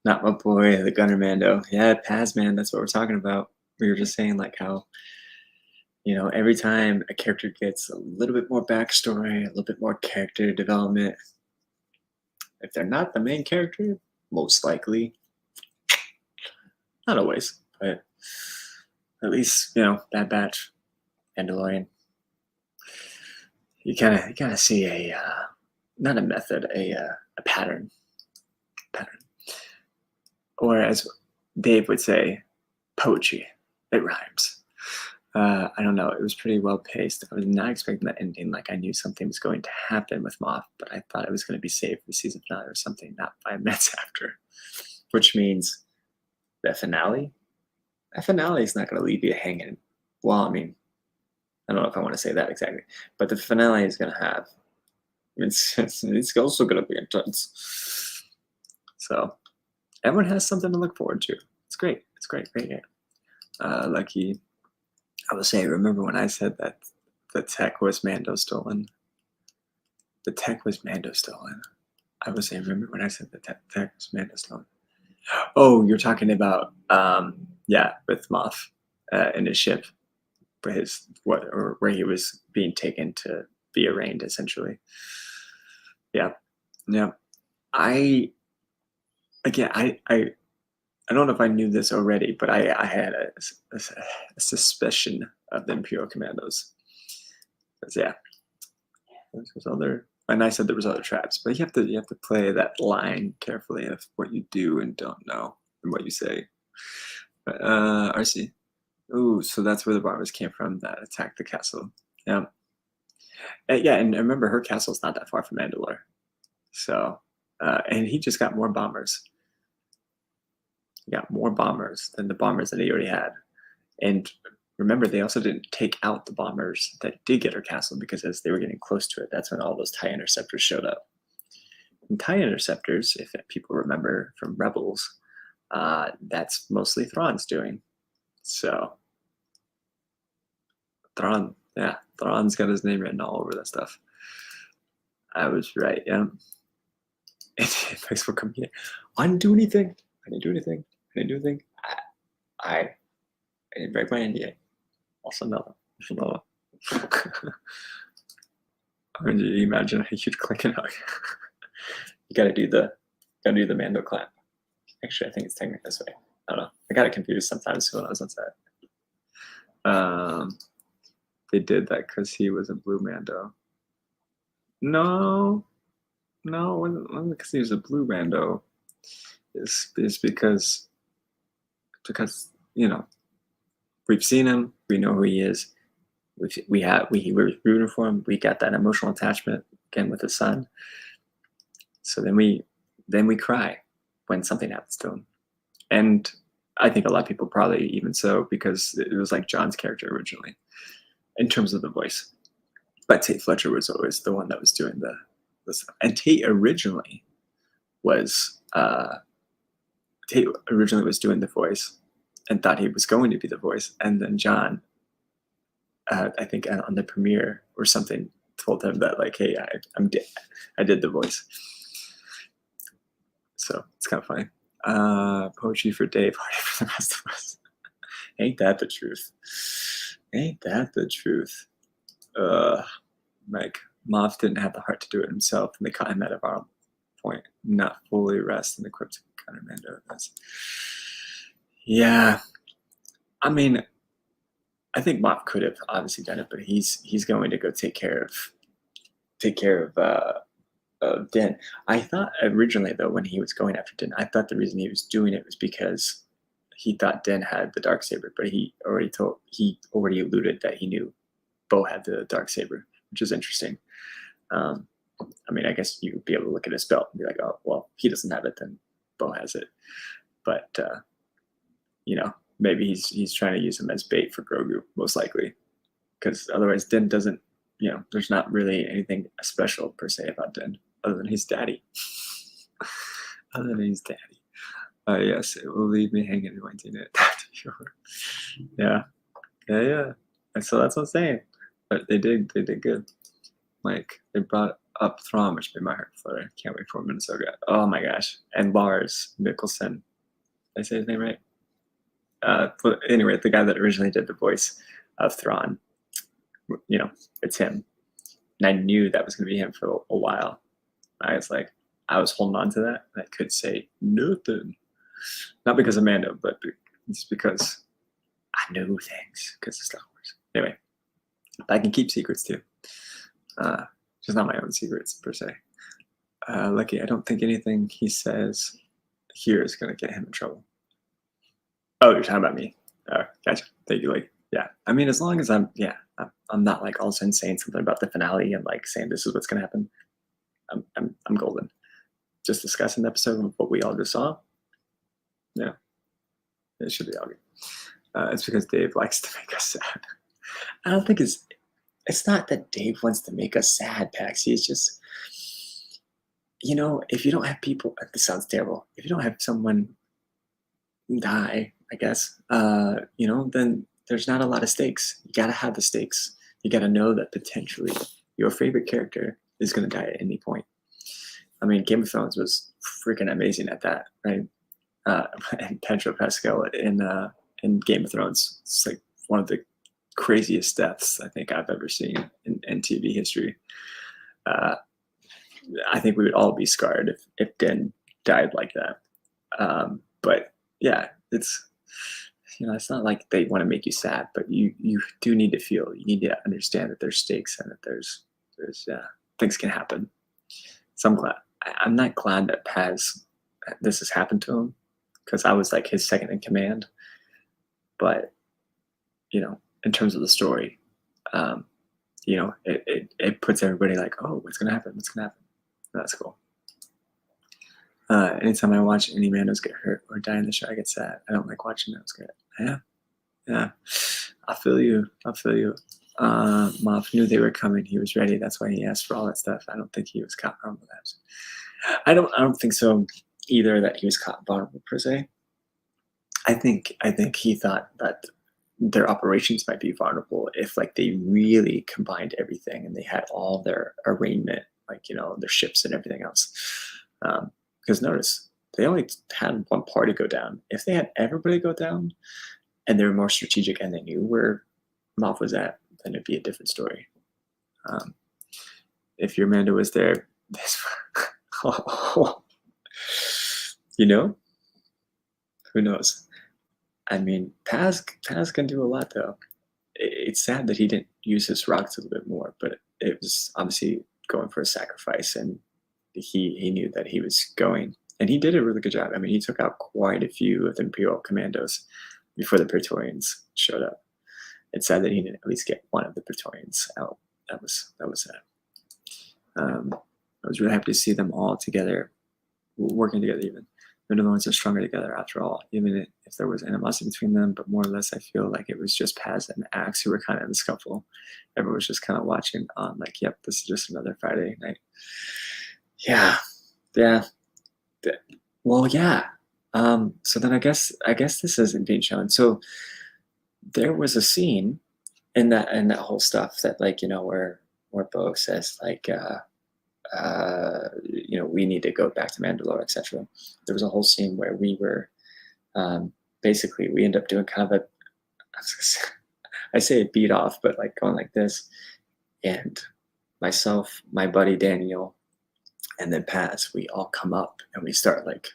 Not my boy, the Gunner Mando. Yeah, Paz, man, that's what we're talking about. We were just saying like how, every time a character gets a little bit more backstory, a little bit more character development, if they're not the main character, most likely, not always, but at least, Bad Batch, Mandalorian, you kind of see a, not a method, a pattern. Or as Dave would say, poetry. It rhymes. I don't know. It was pretty well paced. I was not expecting that ending. Like I knew something was going to happen with Moff, but I thought it was going to be saved for the season finale or something, not 5 minutes after. Which means the finale. That finale is not going to leave you hanging. Well, I mean, I don't know if I want to say that exactly, but the finale is going to have. It's also going to be intense. So everyone has something to look forward to. It's great. Great game. Lucky. I would say, remember when I said that the tech was Mando stolen? The tech was Mando stolen. I would say, remember when I said the tech was Mando stolen? Oh, you're talking about, with Moff in his ship, where he was being taken to be arraigned, essentially. Yeah. I don't know if I knew this already, but I had a suspicion of the Imperial Commandos. Yeah, there's other, and I said there was other traps, but you have to play that line carefully of what you do and don't know and what you say. But, RC. Ooh, so that's where the bombers came from that attacked the castle. Yeah. And remember, her castle's not that far from Mandalore. So, and he just got more bombers. He got more bombers than the bombers that he already had. And remember, they also didn't take out the bombers that did get her castle because as they were getting close to it, that's when all those TIE interceptors showed up. And TIE interceptors, if people remember from Rebels, that's mostly Thrawn's doing. So, Thrawn's got his name written all over that stuff. I was right, yeah. Thanks for coming here. I didn't do anything. I didn't break my NDA. Also, no. I mean, you imagine a huge clicking hug. You gotta do the Mando clap. Actually, I think it's technically this way. I don't know. I got it confused sometimes when I was on set. They did that because he was a blue Mando. No, it wasn't because he was a blue Mando. It's because we've seen him, we know who he is. We were rooting for him. We got that emotional attachment again with his son. So then we cry when something happens to him, and I think a lot of people probably even so because it was like John's character originally, in terms of the voice. But Tate Fletcher was always the one that was doing the stuff, and Tate originally was doing the voice, and thought he was going to be the voice, and then John, I think on the premiere or something, told him that like, hey, I did the voice. So it's kind of funny. Poetry for Dave, party for the rest of us. Ain't that the truth? Ain't that the truth? Like Moff didn't have the heart to do it himself, and they caught him at a bottom point, not fully rest and equipped to counter Mando. Yeah, I mean, I think Moff could have obviously done it, but he's going to go take care of Din. I thought originally though, when he was going after Din, I thought the reason he was doing it was because he thought Din had the Darksaber, but he already alluded that he knew Bo had the Darksaber, which is interesting. I mean, I guess you would be able to look at his belt and be like, oh, well, he doesn't have it, then Bo has it. But maybe he's trying to use him as bait for Grogu, most likely, because otherwise Din doesn't. There's not really anything special per se about Din, other than he's daddy. Yes, it will leave me hanging and wanting it. Sure. Yeah. And so that's what I'm saying. But they did good. Like, they brought up Thrawn, which made my heart flutter. Can't wait for Minnesota. Oh my gosh. And Lars Mikkelsen. Did I say his name right? But anyway, the guy that originally did the voice of Thrawn, it's him. And I knew that was going to be him for a while. I was holding on to that. I could say nothing. Not because of Mando, but just because I know things because of Star Wars. Anyway, I can keep secrets too. Just not my own secrets per se. Lucky, I don't think anything he says here is going to get him in trouble. Oh, you're talking about me. Gotcha. Thank you, Lucky. Yeah, I mean, as long as I'm not like all of a sudden saying something about the finale and like saying this is what's going to happen, I'm golden. Just discussing the episode of what we all just saw. Yeah, it should be all good. It's because Dave likes to make us sad. I don't think it's not that Dave wants to make us sad, Paxi. It's just, if you don't have people, this sounds terrible. If you don't have someone die, I guess, then there's not a lot of stakes. You got to have the stakes. You got to know that potentially your favorite character is going to die at any point. I mean, Game of Thrones was freaking amazing at that, right? And Pedro Pascal in Game of Thrones, it's like one of the craziest deaths I think I've ever seen in TV history. I think we would all be scarred if Din died like that. But yeah, it's not like they want to make you sad, but you do need to feel. You need to understand that there's stakes and that there's things can happen. So I'm not glad that this has happened to him, because I was like his second in command. But in terms of the story, it puts everybody like, oh, what's gonna happen? What's gonna happen? That's cool. Anytime I watch any Mandos get hurt or die in the show, I get sad. I don't like watching Mandos get hurt. Yeah. I feel you. Moff knew they were coming. He was ready. That's why he asked for all that stuff. I don't think he was caught vulnerable. I don't think so either, that he was caught vulnerable per se. I think he thought that their operations might be vulnerable if like they really combined everything and they had all their arraignment, like their ships and everything else. Because notice, they only had one party go down. If they had everybody go down and they were more strategic and they knew where Moff was at, then it'd be a different story. If your Mando was there, You know, who knows? I mean, Paz can do a lot though. It's sad that he didn't use his rocks a little bit more, but it was obviously going for a sacrifice, and he knew that he was going, and he did a really good job. I mean, he took out quite a few of the Imperial commandos before the Praetorians showed up. It's sad that he didn't at least get one of the Praetorians out. That was sad. I was really happy to see them all together, working together. Even they're the ones that are stronger together after all. Even if there was animosity between them, but more or less, I feel like it was just Paz and Axe who were kind of in the scuffle. Everyone was just kind of watching on, like, yep, this is just another Friday night. Yeah, yeah. Well, yeah. So then I guess this isn't being shown. So there was a scene in that whole stuff that, like, where Bo says, like, we need to go back to Mandalore, etc. There was a whole scene where we were basically, we end up doing kind of I say a beat off, but like going like this, and myself, my buddy Daniel, and then Paz, we all come up and we start like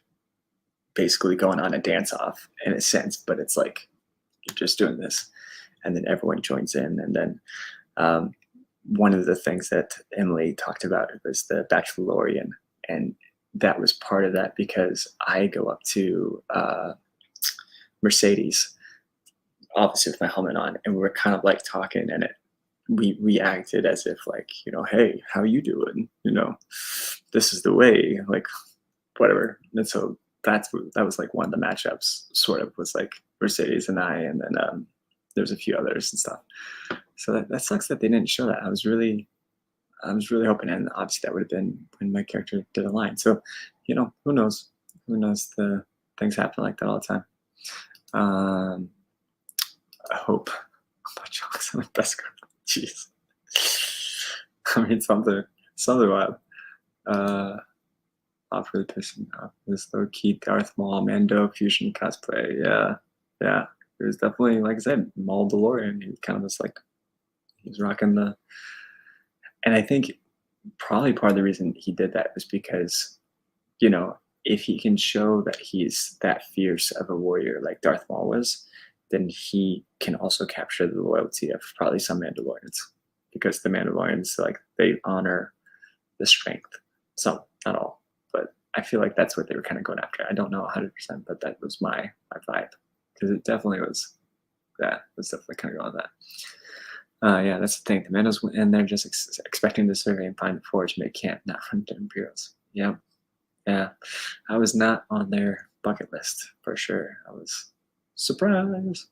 basically going on a dance off in a sense, but it's like you're just doing this, and then everyone joins in, and then one of the things that Emily talked about was the Bachelorian, and that was part of that because I go up to Mercedes, obviously with my helmet on, and we were kind of like talking, and we acted as if like, hey, how you doing? This is the way, like whatever. And so that was like one of the matchups, sort of, was like Mercedes and I, and then there's a few others and stuff. So that sucks that they didn't show that. I was really hoping, and obviously that would have been when my character did a line. So, who knows? Who knows? The things happen like that all the time. I hope. But jokes on my best girl. Jeez. I mean, something wild. Off for the pissing off. This low key Darth Maul Mando fusion cosplay. Yeah. It was definitely, like I said, Mandalorian. He kind of was like, he was rocking the. And I think probably part of the reason he did that was because, if he can show that he's that fierce of a warrior like Darth Maul was, then he can also capture the loyalty of probably some Mandalorians, because the Mandalorians, like, they honor the strength. Some, not all, but I feel like that's what they were kind of going after. I don't know 100%, but that was my vibe, because it definitely was. Yeah, it was definitely kind of going on that. Yeah, that's the thing. The Mandos went in there just expecting to survey and find the forge, and they can't, not hunt the Imperials. Yeah, I was not on their bucket list for sure. I was surprised.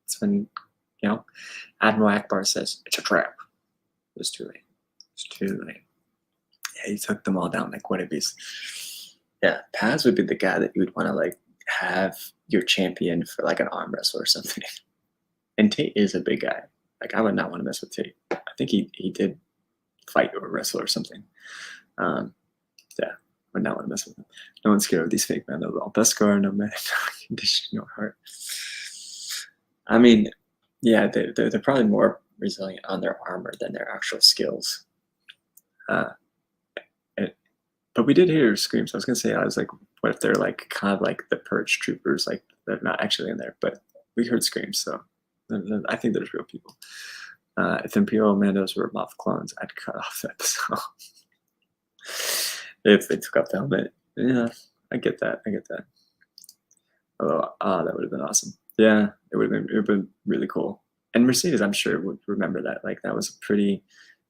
It's when, Admiral Akbar says it's a trap. It was too late. It's too late. Yeah, he took them all down like what a beast. Yeah, Paz would be the guy that you would want to like have your champion for like an arm wrestle or something. And Tate is a big guy. Like, I would not want to mess with Tate. I think he did fight or wrestle or something. Yeah, would not want to mess with him. No one's scared of these fake men. All Beskar, no man, no condition, no heart. I mean, yeah, they're probably more resilient on their armor than their actual skills. But we did hear screams. I was gonna say, I was like, what if they're like kind of like the purge troopers, like they're not actually in there, but we heard screams, so I think there's real people. If Imperial Mandos were Moff clones, I'd cut off the episode. If they took off the helmet, yeah, I get that. Although, that would have been awesome. Yeah, it would have been really cool. And Mercedes, I'm sure, would remember that. Like, that was a pretty,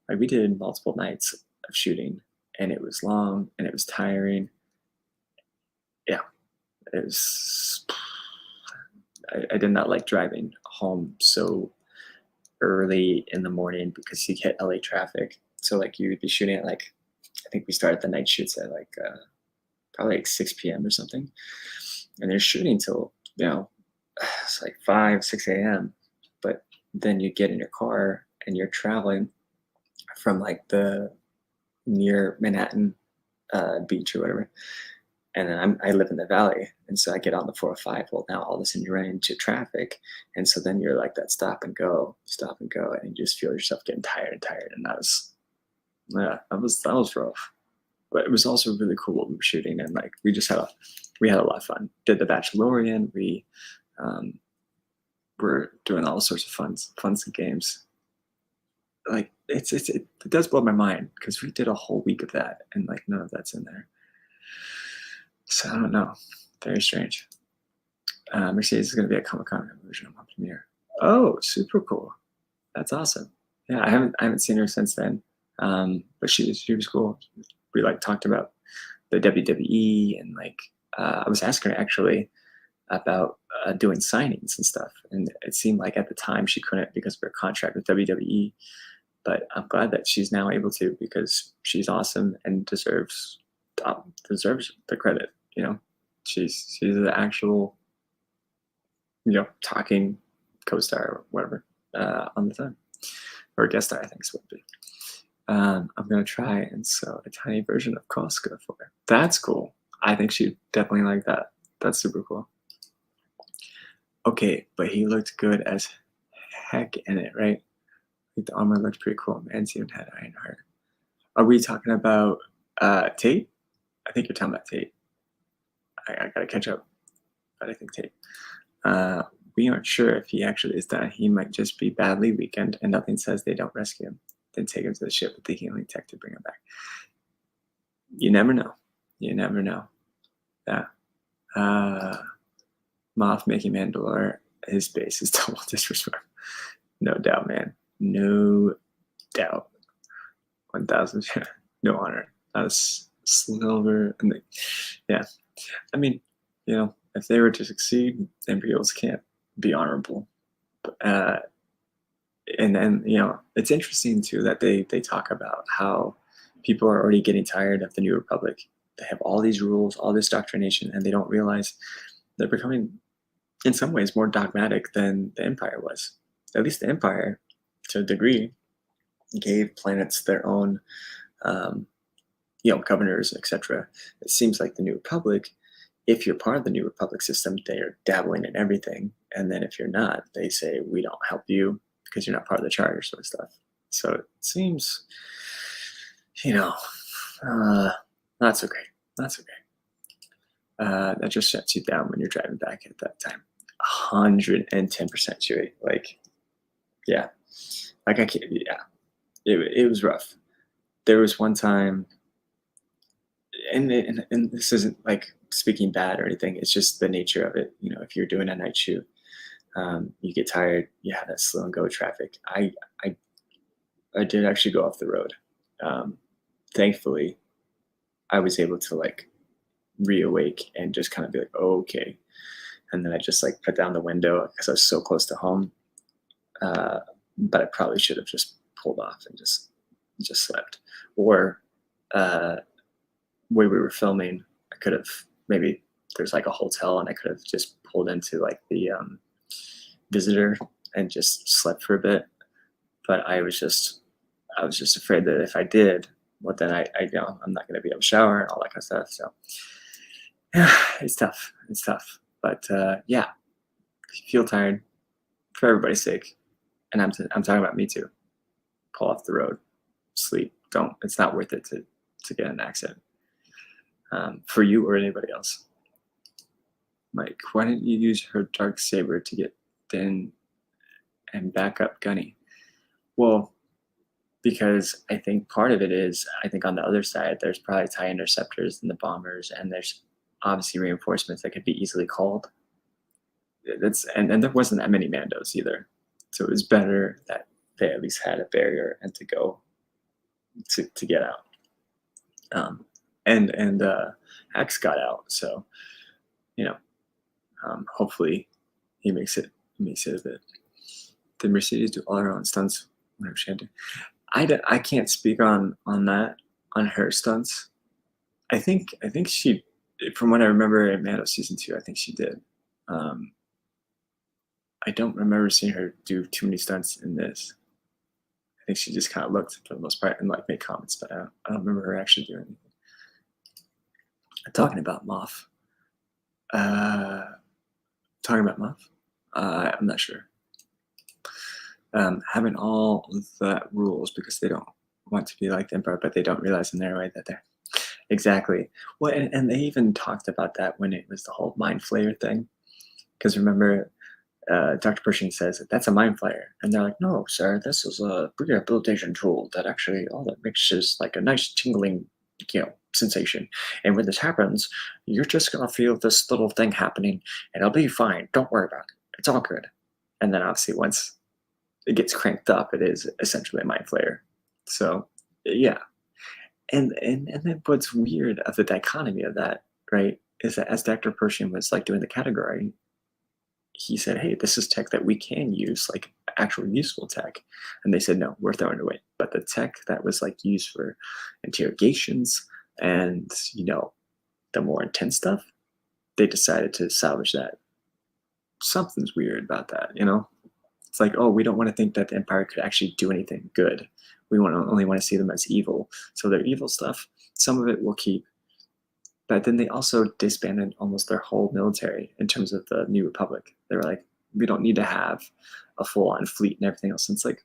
like, we did multiple nights of shooting, and it was long and it was tiring. Yeah, it was. I did not like driving home so early in the morning because you get LA traffic. So like you would be shooting at like, I think we started the night shoots at like probably like 6 p.m. or something, and they're shooting till it's like 5, 6 a.m. But then you get in your car and you're traveling from like the near Manhattan beach or whatever. And then I live in the valley, and so I get on the 405. Well, now all of a sudden you run into traffic, and so then you're like that stop and go, and you just feel yourself getting tired. And that was rough. but it was also really cool what we were shooting, and like we had a lot of fun. Did the Bachelorian. We were doing all sorts of funs and games. Like it does blow my mind because we did a whole week of that, and like none of that's in there. So I don't know. Very strange. Mercedes is going to be at Comic-Con version of my premiere. Oh, super cool. That's awesome. Yeah, I haven't seen her since then. But she was cool. We like talked about the WWE, and like I was asking her actually about doing signings and stuff, and it seemed like at the time she couldn't because of her contract with WWE. But I'm glad that she's now able to because she's awesome and deserves the credit. You know, she's an actual talking co-star or whatever on the time, or a guest star, I think is what it would be. I'm gonna try and sew a tiny version of Costco for her. That's cool. I think she'd definitely like that. That's super cool. Okay, but he looked good as heck in it, right? I think the armor looked pretty cool. Man's even had Ironheart. Are we talking about Tate? I think you're talking about Tate. I gotta catch up, but I think Tate. We aren't sure if he actually is done. He might just be badly weakened, and nothing says they don't rescue him. Then take him to the ship with the healing tech to bring him back. You never know. You never know. Yeah. Moff making Mandalore his base is double disrespect. No doubt, man. No doubt. 1,000. No honor. Not a silver. Yeah. I mean, if they were to succeed, embryos can't be honorable. And then it's interesting too that they talk about how people are already getting tired of the New Republic. They have all these rules, all this doctrination, and they don't realize they're becoming, in some ways, more dogmatic than the Empire was. At least the Empire, to a degree, gave planets their own, governors, etc. It seems like the New Republic, if you're part of the New Republic system, they're dabbling in everything, and then if you're not, they say we don't help you because you're not part of the charter, sort of stuff. So it seems, not so great. Not so great. That just shuts you down when you're driving back at that time. 110% Chewy. Like, yeah. Like I can't. Yeah. It was rough. There was one time, and this isn't like speaking bad or anything. It's just the nature of it. If you're doing a night shoot, you get tired. You have that slow and go traffic. I did actually go off the road. Thankfully, I was able to like reawake and just kind of be like, oh, okay. And then I just like put down the window because I was so close to home. But I probably should have just pulled off and just slept. Or where we were filming, I could have maybe there's like a hotel and I could have just pulled into like the visitor and just slept for a bit. But I was just afraid that if I did, well, then I'm not going to be able to shower and all that kind of stuff. So yeah, it's tough. It's tough. But yeah, if you feel tired, for everybody's sake, and I'm talking about me too, pull off the road, sleep. Don't. It's not worth it to get in an accident for you or anybody else. Mike, why didn't you use her dark saber to get Din and back up Gunny? Well, because I think part of it is, I think on the other side, there's probably TIE interceptors and the bombers, and there's obviously reinforcements that could be easily called. And there wasn't that many Mandos either. So it was better that they at least had a barrier and to go to get out. And Axe got out, so hopefully he makes it a bit. Did Mercedes do all her own stunts when she had to? I can't speak on her stunts. I think she, from what I remember in Mando season 2, I think she did. I don't remember seeing her do too many stunts in this. I think she just kind of looked for the most part and like made comments, but I don't remember her actually doing anything. Talking about Moff. I'm not sure. Having all the rules because they don't want to be like the Emperor, but they don't realize in their way that they're. exactly. Well, and they even talked about that when it was the whole mind flayer thing. Because remember, Dr. Pershing says that's a mind flayer, and they're like, "No, sir, this is a rehabilitation tool that actually all that makes is like a nice tingling, sensation. And when this happens, you're just gonna feel this little thing happening, and it'll be fine. Don't worry about it. It's all good." And then obviously once it gets cranked up, it is essentially a mind flayer. So yeah, and then what's weird of the dichotomy of that, right, is that as Dr. Pershing was like doing the category, he said, "Hey, this is tech that we can use, like actual useful tech." And they said, "No, we're throwing it away." But the tech that was like used for interrogations and, the more intense stuff, they decided to salvage that. Something's weird about that. It's like, oh, we don't want to think that the Empire could actually do anything good. We only want to see them as evil. So their evil stuff, some of it we'll keep. But then they also disbanded almost their whole military in terms of the New Republic. They were like, we don't need to have a full-on fleet and everything else. And it's like,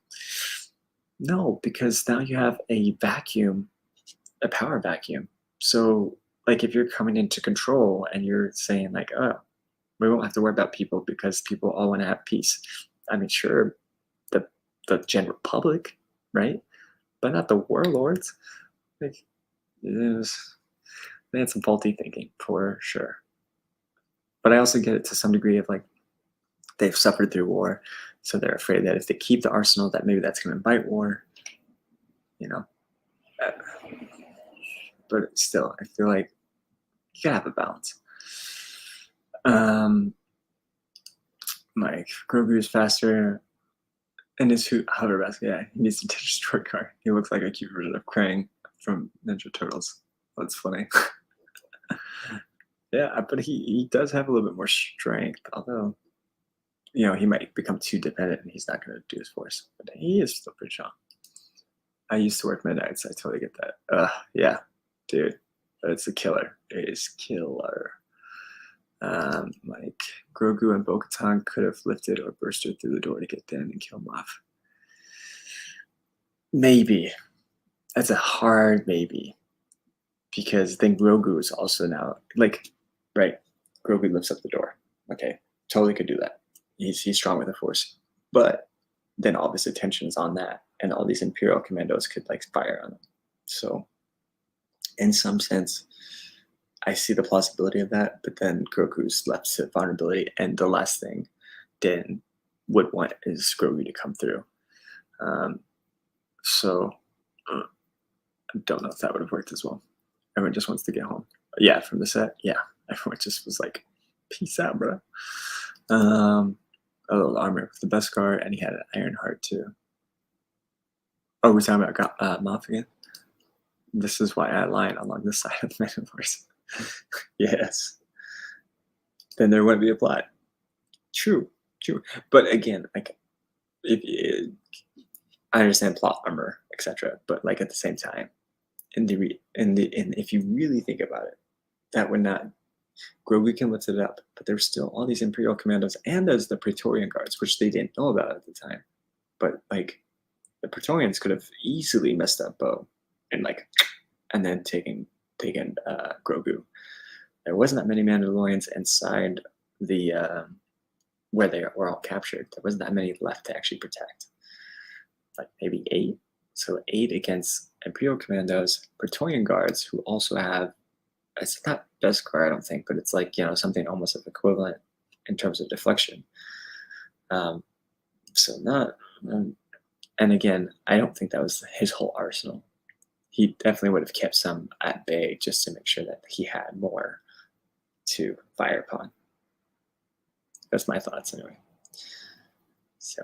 no, because now you have a vacuum, a power vacuum. So, like, if you're coming into control and you're saying, like, oh, we won't have to worry about people because people all want to have peace. I mean, sure, the general public, right? But not the warlords. Like, they had some faulty thinking for sure. But I also get it to some degree of like they've suffered through war, so they're afraid that if they keep the arsenal, that maybe that's going to invite war. You know, Uh, but still, I feel like you gotta have a balance. Like Grogu is faster, and his hover basket. Yeah, he needs to ditch his short car. He looks like a cute version of Krang from Ninja Turtles. That's funny. Yeah, but he does have a little bit more strength, although he might become too dependent and he's not going to do his force. But he is still pretty strong. I used to work midnight, so I totally get that. Yeah, dude, it's a killer. It is killer. Like Grogu and Bo-Katan could have lifted or bursted through the door to get in and kill him off. Maybe. That's a hard maybe. Because then Grogu is also now, like, right, Grogu lifts up the door. Okay, totally could do that. He's strong with the Force. But then all this attention is on that, and all these Imperial commandos could, like, fire on him. So, in some sense, I see the plausibility of that, but then Grogu's left to vulnerability, and the last thing Din would want is Grogu to come through. So, I don't know if that would have worked as well. Everyone just wants to get home. Yeah, from the set, yeah. Everyone just was like, peace out, bro. A little armor with the Beskar, and he had an Iron Heart too. Oh, we're talking about Moff again? This is why I line along the side of the Mandalorian. Yes. Then there wouldn't be a plot. True. But again, like, I understand plot armor, etc. But like at the same time, if you really think about it, that would not. Grogu can lift it up, but there's still all these Imperial commandos, and there's the Praetorian Guards, which they didn't know about at the time. But like, the Praetorians could have easily messed up Bo, and then taken Grogu. There wasn't that many Mandalorians inside the where they were all captured. There wasn't that many left to actually protect. Like maybe 8. So 8 against Imperial commandos, Praetorian Guards, who also have, it's not Beskar, I don't think, but it's like, something almost of equivalent in terms of deflection. So not, and again, I don't think that was his whole arsenal. He definitely would have kept some at bay just to make sure that he had more to fire upon. That's my thoughts anyway. So,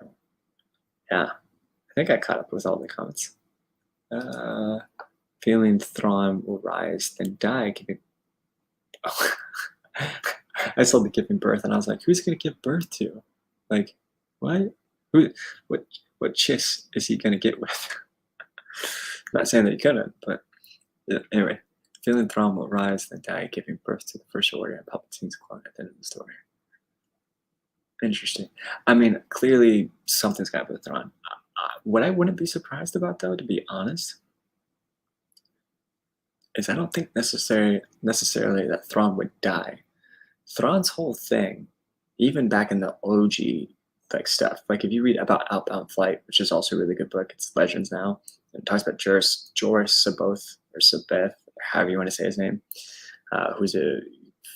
yeah, I think I caught up with all the comments. Feeling Thrawn will rise, then die, giving. Oh. I saw the giving birth, and I was like, "Who's gonna give birth to? Like, what? What chiss is he gonna get with?" Not saying that he couldn't, but anyway, feeling Thrawn will rise, then die, giving birth to the First Order and Palpatine's clone at the end of the story. Interesting. I mean, clearly something's got with Thrawn. What I wouldn't be surprised about, though, to be honest, is I don't think necessarily that Thrawn would die. Thrawn's whole thing, even back in the OG like stuff, like if you read about Outbound Flight, which is also a really good book, it's Legends now. It talks about Joris Saboth or Sabeth, or however you want to say his name, who's a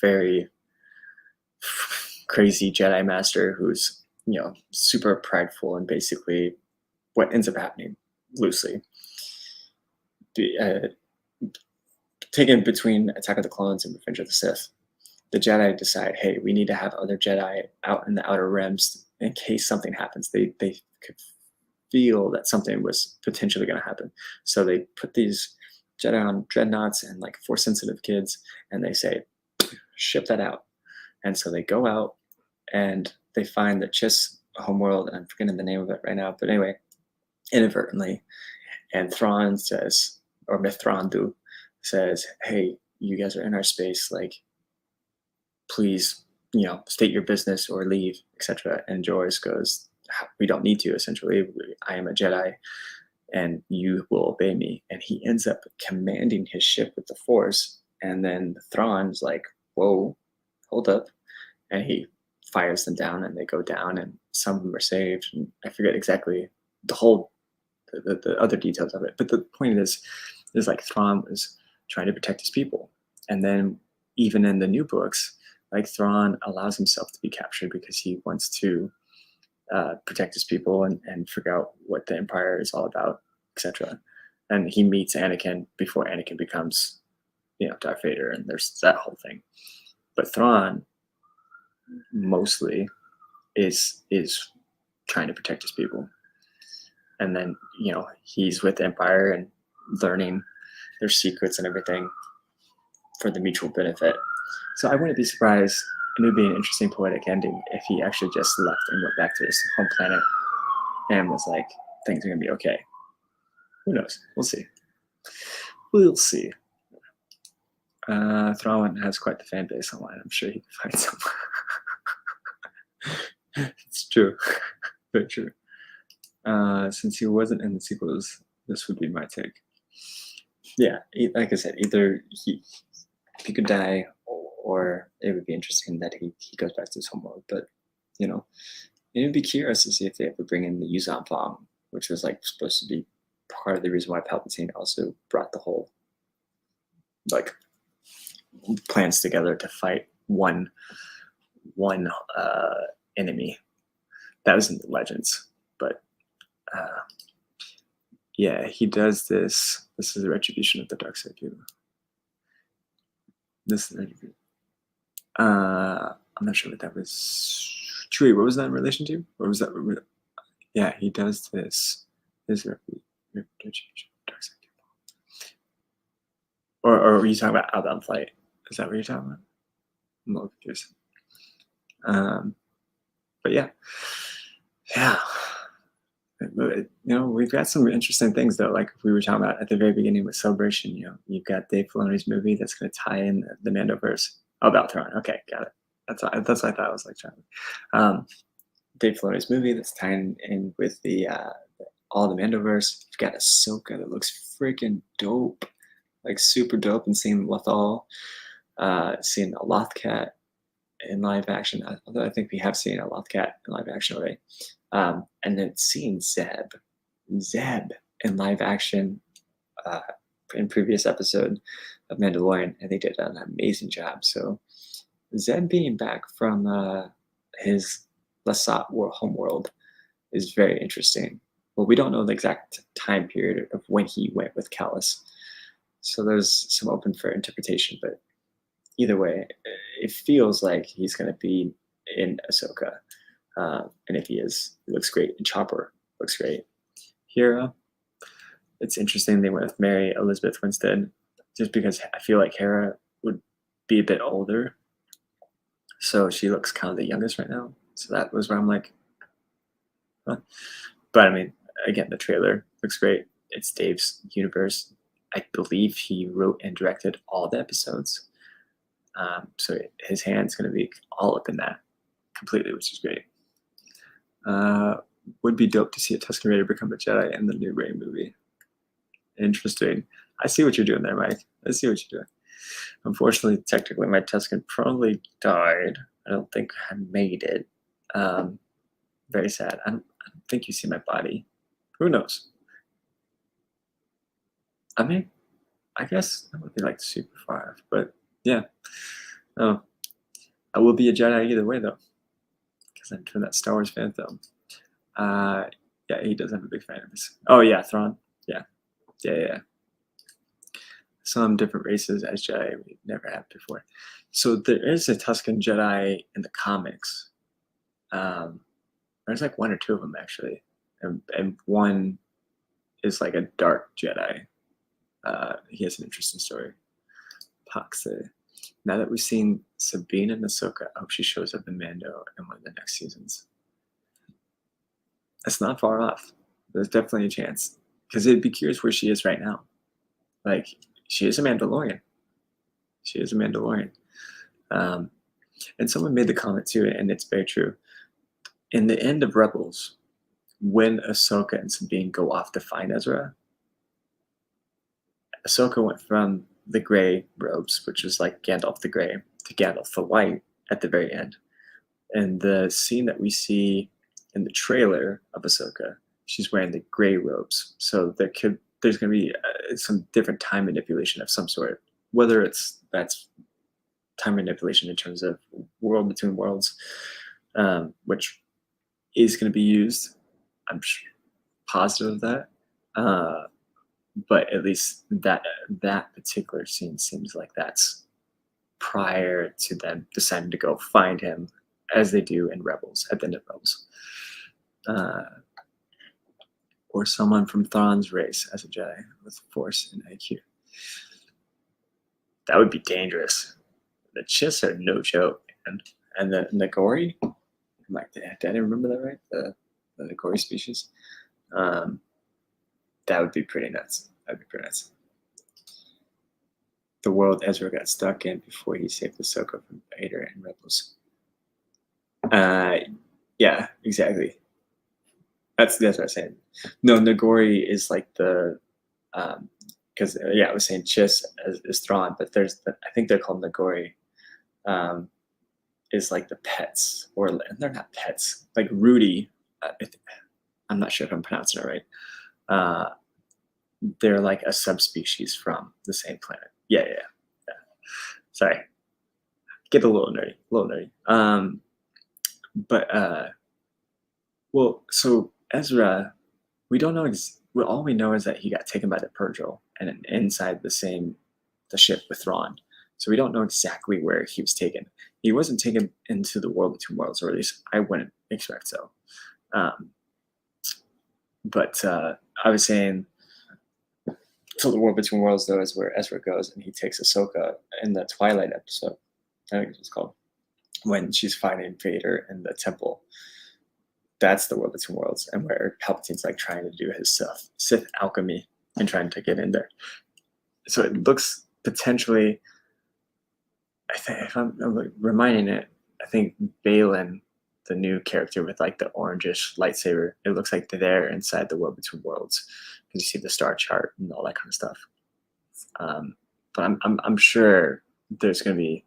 very crazy Jedi master who's super prideful, and basically what ends up happening loosely. Taken between Attack of the Clones and Revenge of the Sith, the Jedi decide, hey, we need to have other Jedi out in the Outer Rims in case something happens. They could feel that something was potentially going to happen. So they put these Jedi on dreadnoughts and like Force-sensitive kids, and they say, ship that out. And so they go out, and they find the Chiss homeworld, and I'm forgetting the name of it right now, but anyway, inadvertently, and Thrawn says, or Mithrandu says, hey, you guys are in our space, like, please, state your business or leave, etc. And Joris goes, we don't need to, essentially. I am a Jedi, and you will obey me. And he ends up commanding his ship with the Force, and then Thrawn's like, whoa, hold up. And he fires them down, and they go down, and some of them are saved. And I forget exactly the other details of it. But the point is like Thrawn was trying to protect his people. And then even in the new books, like Thrawn allows himself to be captured because he wants to protect his people and figure out what the Empire is all about, etc. And he meets Anakin before Anakin becomes, Darth Vader, and there's that whole thing. But Thrawn mostly is trying to protect his people. And then, he's with the Empire and learning their secrets and everything for the mutual benefit. So I wouldn't be surprised, and it would be an interesting poetic ending if he actually just left and went back to his home planet and was like, things are going to be okay. Who knows? We'll see. We'll see. Thrawn has quite the fan base online. I'm sure he can find some. It's true. Very true. Since he wasn't in the sequels, this would be my take. Yeah, like I said, either he could die, or it would be interesting that he goes back to his homeworld. But it would be curious to see if they ever bring in the Yuzan Fong, which was like supposed to be part of the reason why Palpatine also brought the whole like plans together to fight one enemy. That was in the Legends, but yeah, he does this. This is the retribution of the dark side view. This is I'm not sure what that was. Chewie, what was that in relation to? Or was that? Yeah, he does this. This retribution of the dark side view. Or are you talking about Outbound Flight? Is that what you're talking about? I'm a little confused. But yeah. We've got some interesting things though. Like we were talking about at the very beginning with Celebration. You've got Dave Filoni's movie that's going to tie in the Mandoverse. Oh, about Thrawn. Okay, got it. That's what I thought I was like trying. Dave Filoni's movie that's tying in with the all the Mandoverse. You've got Ahsoka that looks freaking dope, like super dope, and seeing Lothal, seeing a Lothcat in live action. Although I think we have seen a Lothcat in live action already. And then seeing Zeb in live action in previous episode of Mandalorian, and they did an amazing job. So Zeb being back from his Lasat homeworld is very interesting. Well, we don't know the exact time period of when he went with Callus, so there's some open for interpretation. But either way, it feels like he's going to be in Ahsoka. And if he is, it looks great. And Chopper looks great. Hera, it's interesting they went with Mary Elizabeth Winstead, just because I feel like Hera would be a bit older. So she looks kind of the youngest right now. So that was where I'm like, huh. But I mean, again, the trailer looks great. It's Dave's universe. I believe he wrote and directed all the episodes. So his hand's going to be all up in that completely, which is great. Would be dope to see a Tusken Raider become a Jedi in the new Rey movie. Interesting. I see what you're doing there, Mike. I see what you're doing. Unfortunately, technically, my Tuscan probably died. I don't think I made it. Very sad. I don't think you see my body. Who knows? I mean, I guess that would be like super far off, but yeah. Oh, I will be a Jedi either way, though, because I'm doing that Star Wars fan film. Yeah, he does have a big fan of this. Oh yeah, Thrawn. Yeah. Some different races as Jedi we never had before. So there is a Tuscan Jedi in the comics. There's like one or two of them actually, and one is like a dark Jedi. He has an interesting story. Paxe. Now that we've seen Sabine and Ahsoka, I hope she shows up in Mando in one of the next seasons. It's not far off. There's definitely a chance. Because it'd be curious where she is right now. Like, she is a Mandalorian. She is a Mandalorian. And someone made the comment too, and it's very true. In the end of Rebels, when Ahsoka and Sabine go off to find Ezra, Ahsoka went from the gray robes, which is like Gandalf the Grey, to Gandalf the White at the very end. And the scene that we see in the trailer of Ahsoka, she's wearing the gray robes. So there's going to be some different time manipulation of some sort, whether that's time manipulation in terms of World Between Worlds, which is going to be used. I'm positive of that. But at least that particular scene seems like that's prior to them deciding to go find him, as they do in Rebels, at the end of Rebels. Or someone from Thrawn's race as a Jedi with Force and IQ. That would be dangerous. The Chiss are no joke, and the Nagori, did I remember that right? The Nagori species. That would be pretty nuts. That'd be pretty nuts. The world Ezra got stuck in before he saved Ahsoka from Vader and Rebels. Yeah, exactly. That's what I was saying. No, Nagori is like the because I was saying Chiss is Thrawn, but I think they're called Nagori. Is like the pets, or they're not pets. Like Rudy, I'm not sure if I'm pronouncing it right. They're like a subspecies from the same planet. Yeah. Sorry, get a little nerdy. Well, so Ezra, we don't know. All we know is that he got taken by the Purgil and inside the ship with Thrawn. So we don't know exactly where he was taken. He wasn't taken into the World Between Worlds, or at least I wouldn't expect so. But I was saying, so the World Between Worlds, though, is where Ezra goes, and he takes Ahsoka in the Twilight episode, I think it's called, when she's fighting Vader in the temple. That's the World Between Worlds, and where Palpatine's like trying to do his Sith alchemy and trying to get in there. So it looks potentially, I think, if I'm reminding it, I think Balin, the new character with like the orangish lightsaber, it looks like they're inside the World Between Worlds, because you see the star chart and all that kind of stuff. But I'm sure there's gonna be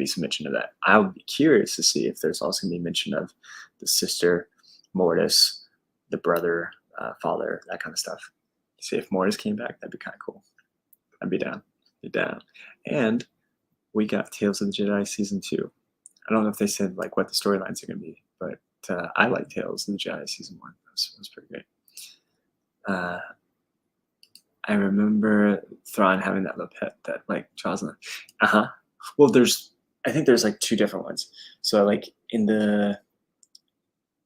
some mention of that. I would be curious to see if there's also gonna be mention of the sister, Mortis, the brother, father, that kind of stuff. See if Mortis came back, that'd be kind of cool. I'd be down. And we got Tales of the Jedi season 2. I don't know if they said like what the storylines are gonna be, but I like Tales of the Jedi season 1. It was pretty great. I remember Thrawn having that little pet that like Jocelyn. Well, I think there's like 2 different ones. So like in the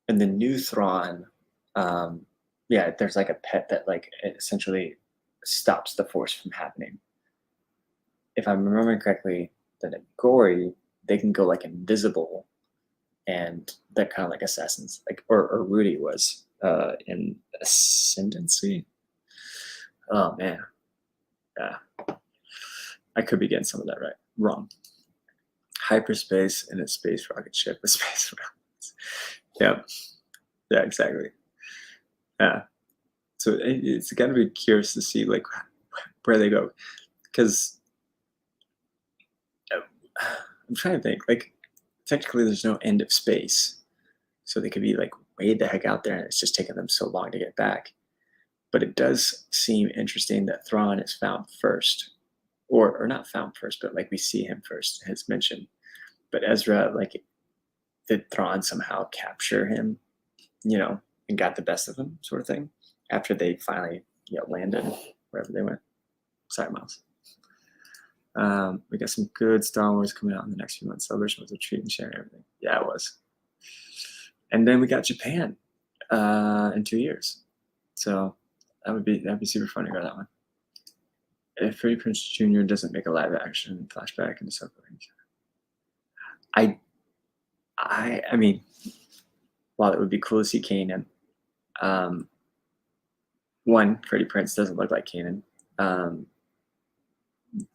new Thrawn, there's like a pet that like essentially stops the Force from happening. If I'm remembering correctly, the Nagori, they can go like invisible, and they're kind of like assassins, like or Rudy was in Ascendancy. Oh man, yeah, I could be getting some of that wrong. Hyperspace in a space rocket ship with space rockets. Yeah, exactly. Yeah, so it's got to be curious to see like where they go, because I'm trying to think. Like, technically, there's no end of space, so they could be like way the heck out there, and it's just taking them so long to get back. But it does seem interesting that Thrawn is found first, or not found first, but like we see him first, as mentioned. But Ezra, like, did Thrawn somehow capture him, and got the best of him, sort of thing, after they finally, landed wherever they went. Sorry, Miles. We got some good Star Wars coming out in the next few months. Celebration was a treat and sharing everything. Yeah, it was. And then we got Japan in 2 years, so that'd be super fun to go to that one. If Freddie Prinze Jr. doesn't make a live action flashback into something, I mean, while it would be cool to see Kanan, one, Freddie Prinze doesn't look like Kanan.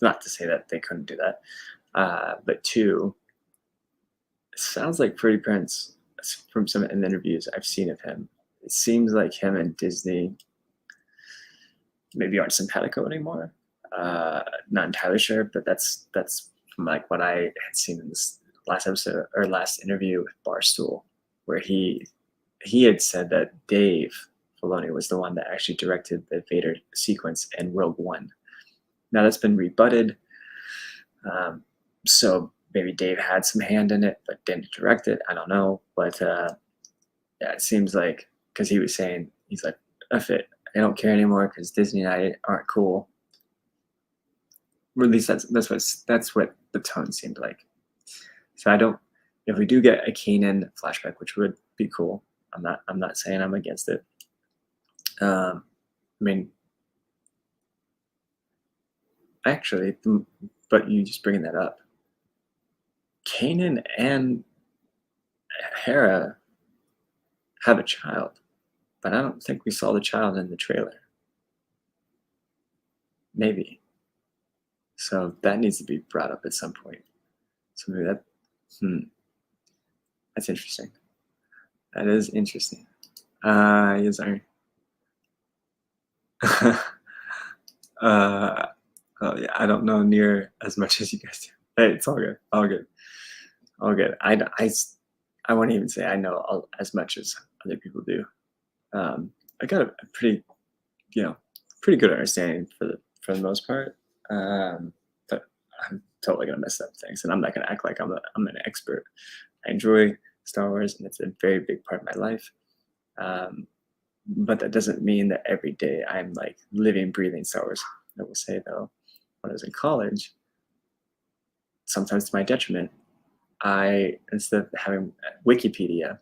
Not to say that they couldn't do that, but two, it sounds like Freddie Prinze, from some interviews I've seen of him, it seems like him and Disney maybe aren't simpatico anymore. Not entirely sure, but that's from like what I had seen in this last episode or last interview with Barstool, where he had said that Dave Filoni was the one that actually directed the Vader sequence in Rogue One. Now that's been rebutted, so maybe Dave had some hand in it but didn't direct it. I don't know, but yeah, it seems like, because he was saying, he's like, F it, I don't care anymore because Disney and I aren't cool. Or at least that's what the tone seemed like. So if we do get a Kanan flashback, which would be cool, I'm not saying I'm against it. I mean, actually, but you just bringing that up, Kanan and Hera have a child, but I don't think we saw the child in the trailer. Maybe. So that needs to be brought up at some point. So maybe that's interesting. That is interesting. Yes, sir. Oh yeah, I don't know near as much as you guys do. Hey, it's all good. All good. All good. I won't even say I know as much as other people do. I got a pretty good understanding for the most part. But I'm totally gonna mess up things, and I'm not gonna act like I'm an expert. I enjoy Star Wars, and it's a very big part of my life. But that doesn't mean that every day I'm like living, breathing Star Wars. I will say though, when I was in college, sometimes to my detriment, instead of having Wikipedia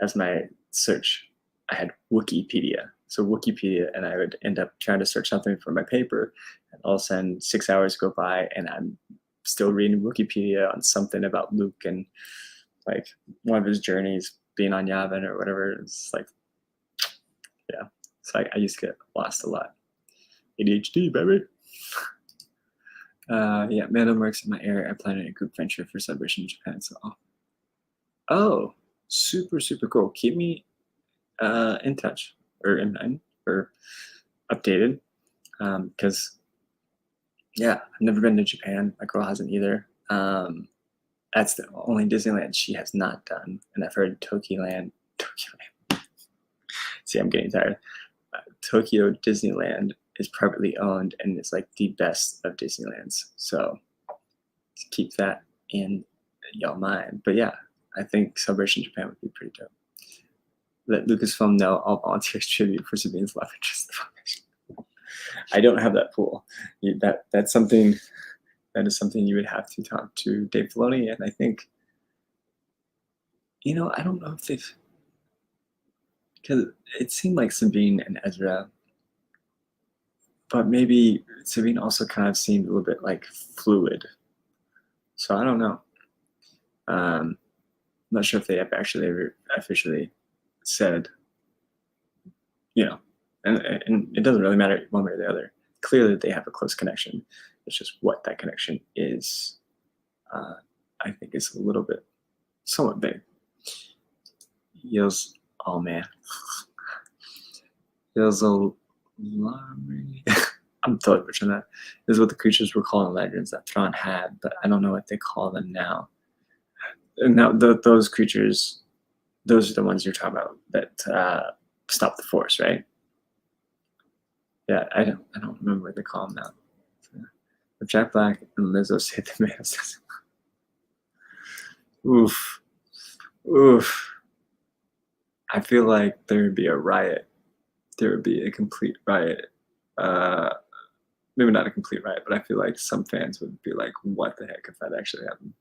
as my search, I had Wikipedia. So Wikipedia, and I would end up trying to search something for my paper, and all of a sudden 6 hours go by, and I'm still reading Wikipedia on something about Luke and like one of his journeys being on Yavin or whatever. It's like, yeah. So I used to get lost a lot. ADHD, baby. Yeah, Mando works in my area. I plan a group venture for celebration in Japan. So, oh, super, super cool. Keep me in touch or in mind or updated, because yeah, I've never been to Japan. My girl hasn't either. That's the only Disneyland she has not done, and I've heard Tokyoland. See, I'm getting tired. Tokyo Disneyland is privately owned and it's like the best of Disneylands. So keep that in your mind. But yeah, I think Celebration Japan would be pretty dope. Let Lucasfilm know all volunteers tribute for Sabine's love interest. I don't have that pool. That is something you would have to talk to Dave Filoni, and I think, I don't know if they've, because it seemed like Sabine and Ezra, but maybe Sabine also kind of seemed a little bit like fluid. So I don't know. I'm not sure if they have actually ever officially said, and it doesn't really matter one way or the other. Clearly, they have a close connection. It's just what that connection is. I think is a little bit, somewhat big. Yos, oh man. Yos Lari. I'm totally butchering that. This is what the creatures were called in Legends that Thrawn had, but I don't know what they call them now. And now those creatures, those are the ones you're talking about that stop the Force, right? Yeah, I don't remember what they call them now. If Jack Black and Lizzo say the man says, oof, oof. I feel like there would be a riot. There would be a complete riot. Maybe not a complete riot, but I feel like some fans would be like, what the heck if that actually happened?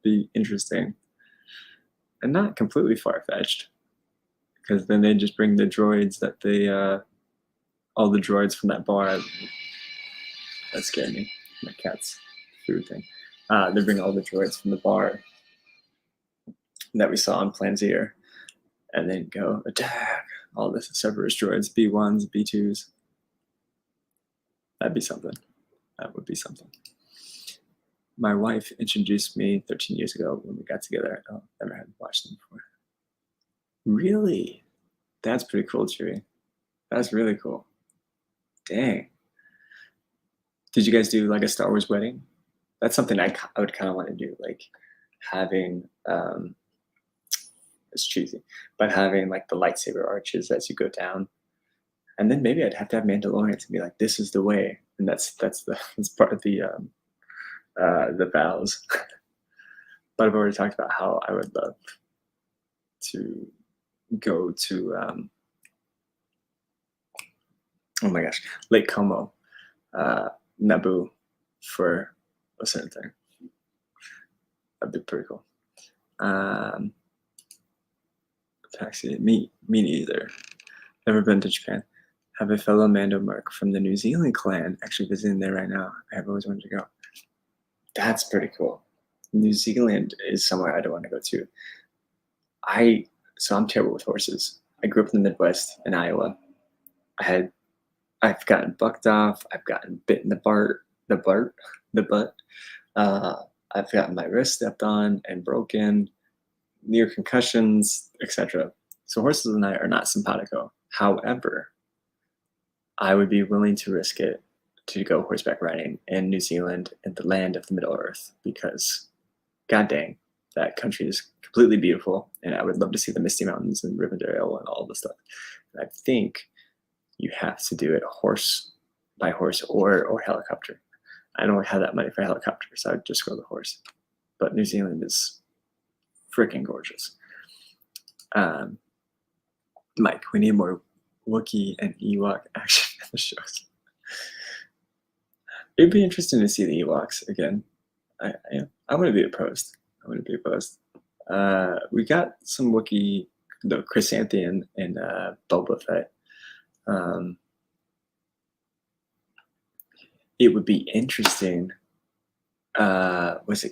Be interesting. And not completely far-fetched. Because then they just bring the droids that they, all the droids from that bar. That scared me. My cat's food thing. They bring all the droids from the bar that we saw in Planzier, and then go attack all the Cerberus droids, B1s, B2s. That'd be something. That would be something. My wife introduced me 13 years ago when we got together. I never had watched them before. Really? That's pretty cool, Chewy. That's really cool. Dang. Did you guys do like a Star Wars wedding? That's something I would kind of want to do, like having it's cheesy, but having like the lightsaber arches as you go down, and then maybe I'd have to have Mandalorians and be like, "This is the way," and that's part of the vows. But I've already talked about how I would love to go to oh my gosh, Lake Como, Naboo for a certain thing. That'd be pretty cool. Taxi, me neither. Never been to Japan. Have a fellow Mando Merc from the New Zealand clan actually visiting there right now. I have always wanted to go. That's pretty cool. New Zealand is somewhere I don't want to go to. So I'm terrible with horses. I grew up in the Midwest in Iowa. I've gotten bucked off. I've gotten bit in the butt. I've gotten my wrist stepped on and broken, near concussions, etc. So horses and I are not simpatico. However, I would be willing to risk it to go horseback riding in New Zealand, in the land of the Middle Earth, because god dang, that country is completely beautiful, and I would love to see the Misty Mountains and Rivendell and all the stuff. And I think you have to do it by horse or helicopter. I don't have that money for a helicopter, so I'd just go the horse. But New Zealand is freaking gorgeous. Mike, we need more Wookiee and Ewok action in the shows. It'd be interesting to see the Ewoks again. I wouldn't be opposed. We got some Wookiee, the Chrysanthemum and Boba Fett. It would be interesting. What's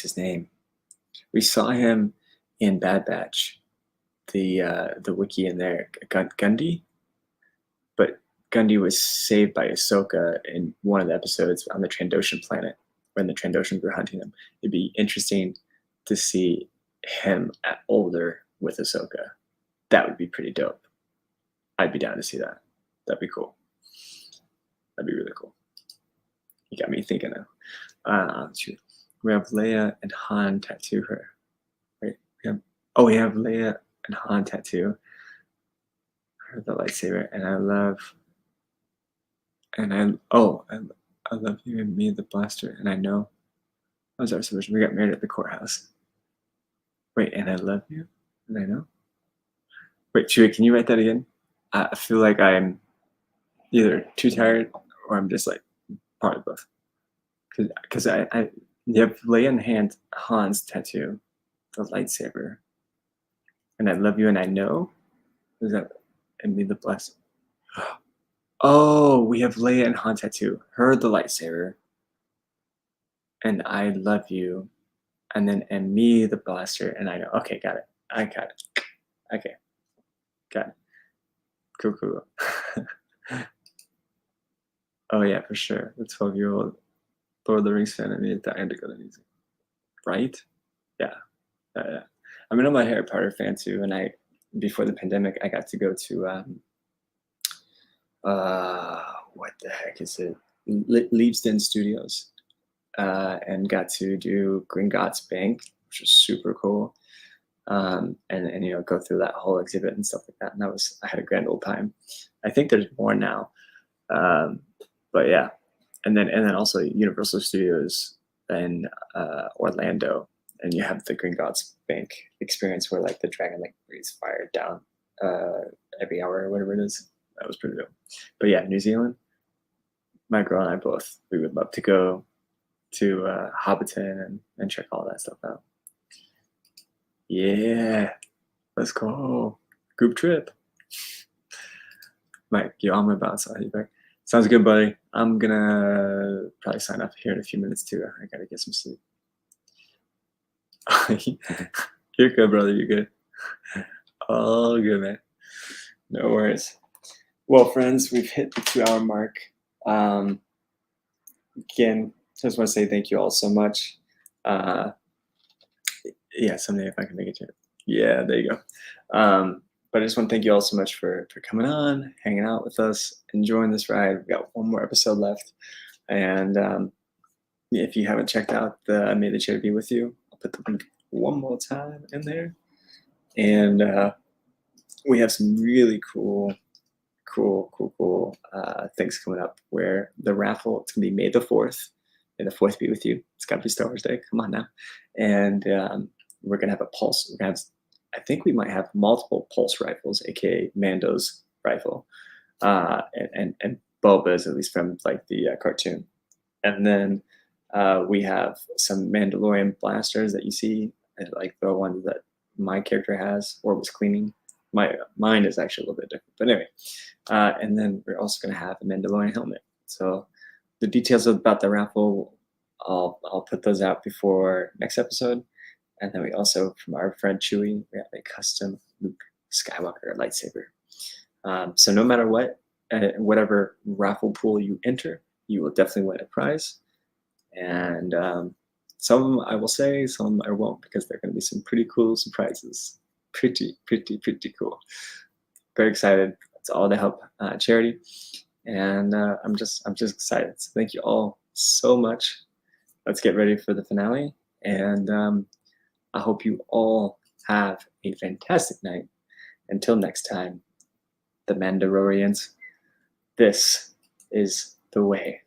his name? We saw him in Bad Batch. The Wookiee in there, Gundy, but Gundy was saved by Ahsoka in one of the episodes on the Trandoshan planet when the Trandoshans were hunting him. It'd be interesting to see him older with Ahsoka. That would be pretty dope. I'd be down to see that. That'd be cool. That'd be really cool. You got me thinking now. We have Leia and Han tattoo her. Right? We have Leia and Han tattoo her the lightsaber, and I love you and me the blaster, and I know that was our submission. We got married at the courthouse. Wait, and I love you, and I know. Wait, Chewie, can you write that again? I feel like I'm either too tired or I'm just like probably both. Because you have Leia and Han's tattoo, the lightsaber, and I love you, and I know. Is that and me the blessing? Oh, we have Leia and Han tattoo. Her the lightsaber, and I love you, and then and me the blaster, and I know. Okay, got it. I got it. Okay, got it. Cool. Oh yeah, for sure. The 12-year-old Lord of the Rings fan and me dying to go to music. Right? Yeah. I mean, I'm a Harry Potter fan too, and before the pandemic, I got to go to heck is it? Leavesden Studios, and got to do Gringotts Bank, which was super cool. And go through that whole exhibit and stuff like that. And I had a grand old time. I think there's more now, but yeah. And then also Universal Studios in Orlando, and you have the Gringotts Bank experience where like the dragon like breathes fire down every hour or whatever it is. That was pretty dope. But yeah, New Zealand. My girl and I we would love to go to Hobbiton and check all that stuff out. Yeah, let's go. Group trip. Mike, yo, I'm about to you back. Sounds good, buddy. I'm gonna probably sign up here in a few minutes too. I gotta get some sleep. You're good, brother. You're good. All good, man. No worries. Well, friends, we've hit the 2-hour mark. Again, just want to say thank you all so much. Yeah, someday if I can make it to it. Yeah, there you go. But I just want to thank you all so much for coming on, hanging out with us, enjoying this ride. We've got one more episode left. And if you haven't checked out the May the Chair Be With You, I'll put the link one more time in there. And we have some really cool things coming up where the raffle, it's going to be May the 4th. May the 4th be with you. It's got to be Star Wars Day. Come on now. And we're going to have a pulse. I think we might have multiple pulse rifles, aka Mando's rifle, and Boba's, at least from like the cartoon. And then we have some Mandalorian blasters that you see, like the ones that my character has or was cleaning. Mine is actually a little bit different, but anyway. And then we're also going to have a Mandalorian helmet. So the details about the raffle, I'll put those out before next episode. And then we also, from our friend Chewie, we have a custom Luke Skywalker lightsaber. So no matter what, whatever raffle pool you enter, you will definitely win a prize. And some I will say, some I won't, because they're going to be some pretty cool surprises. Pretty cool. Very excited. It's all to help charity, and I'm just excited. So thank you all so much. Let's get ready for the finale, and I hope you all have a fantastic night. Until next time, the Mandalorians, this is the way.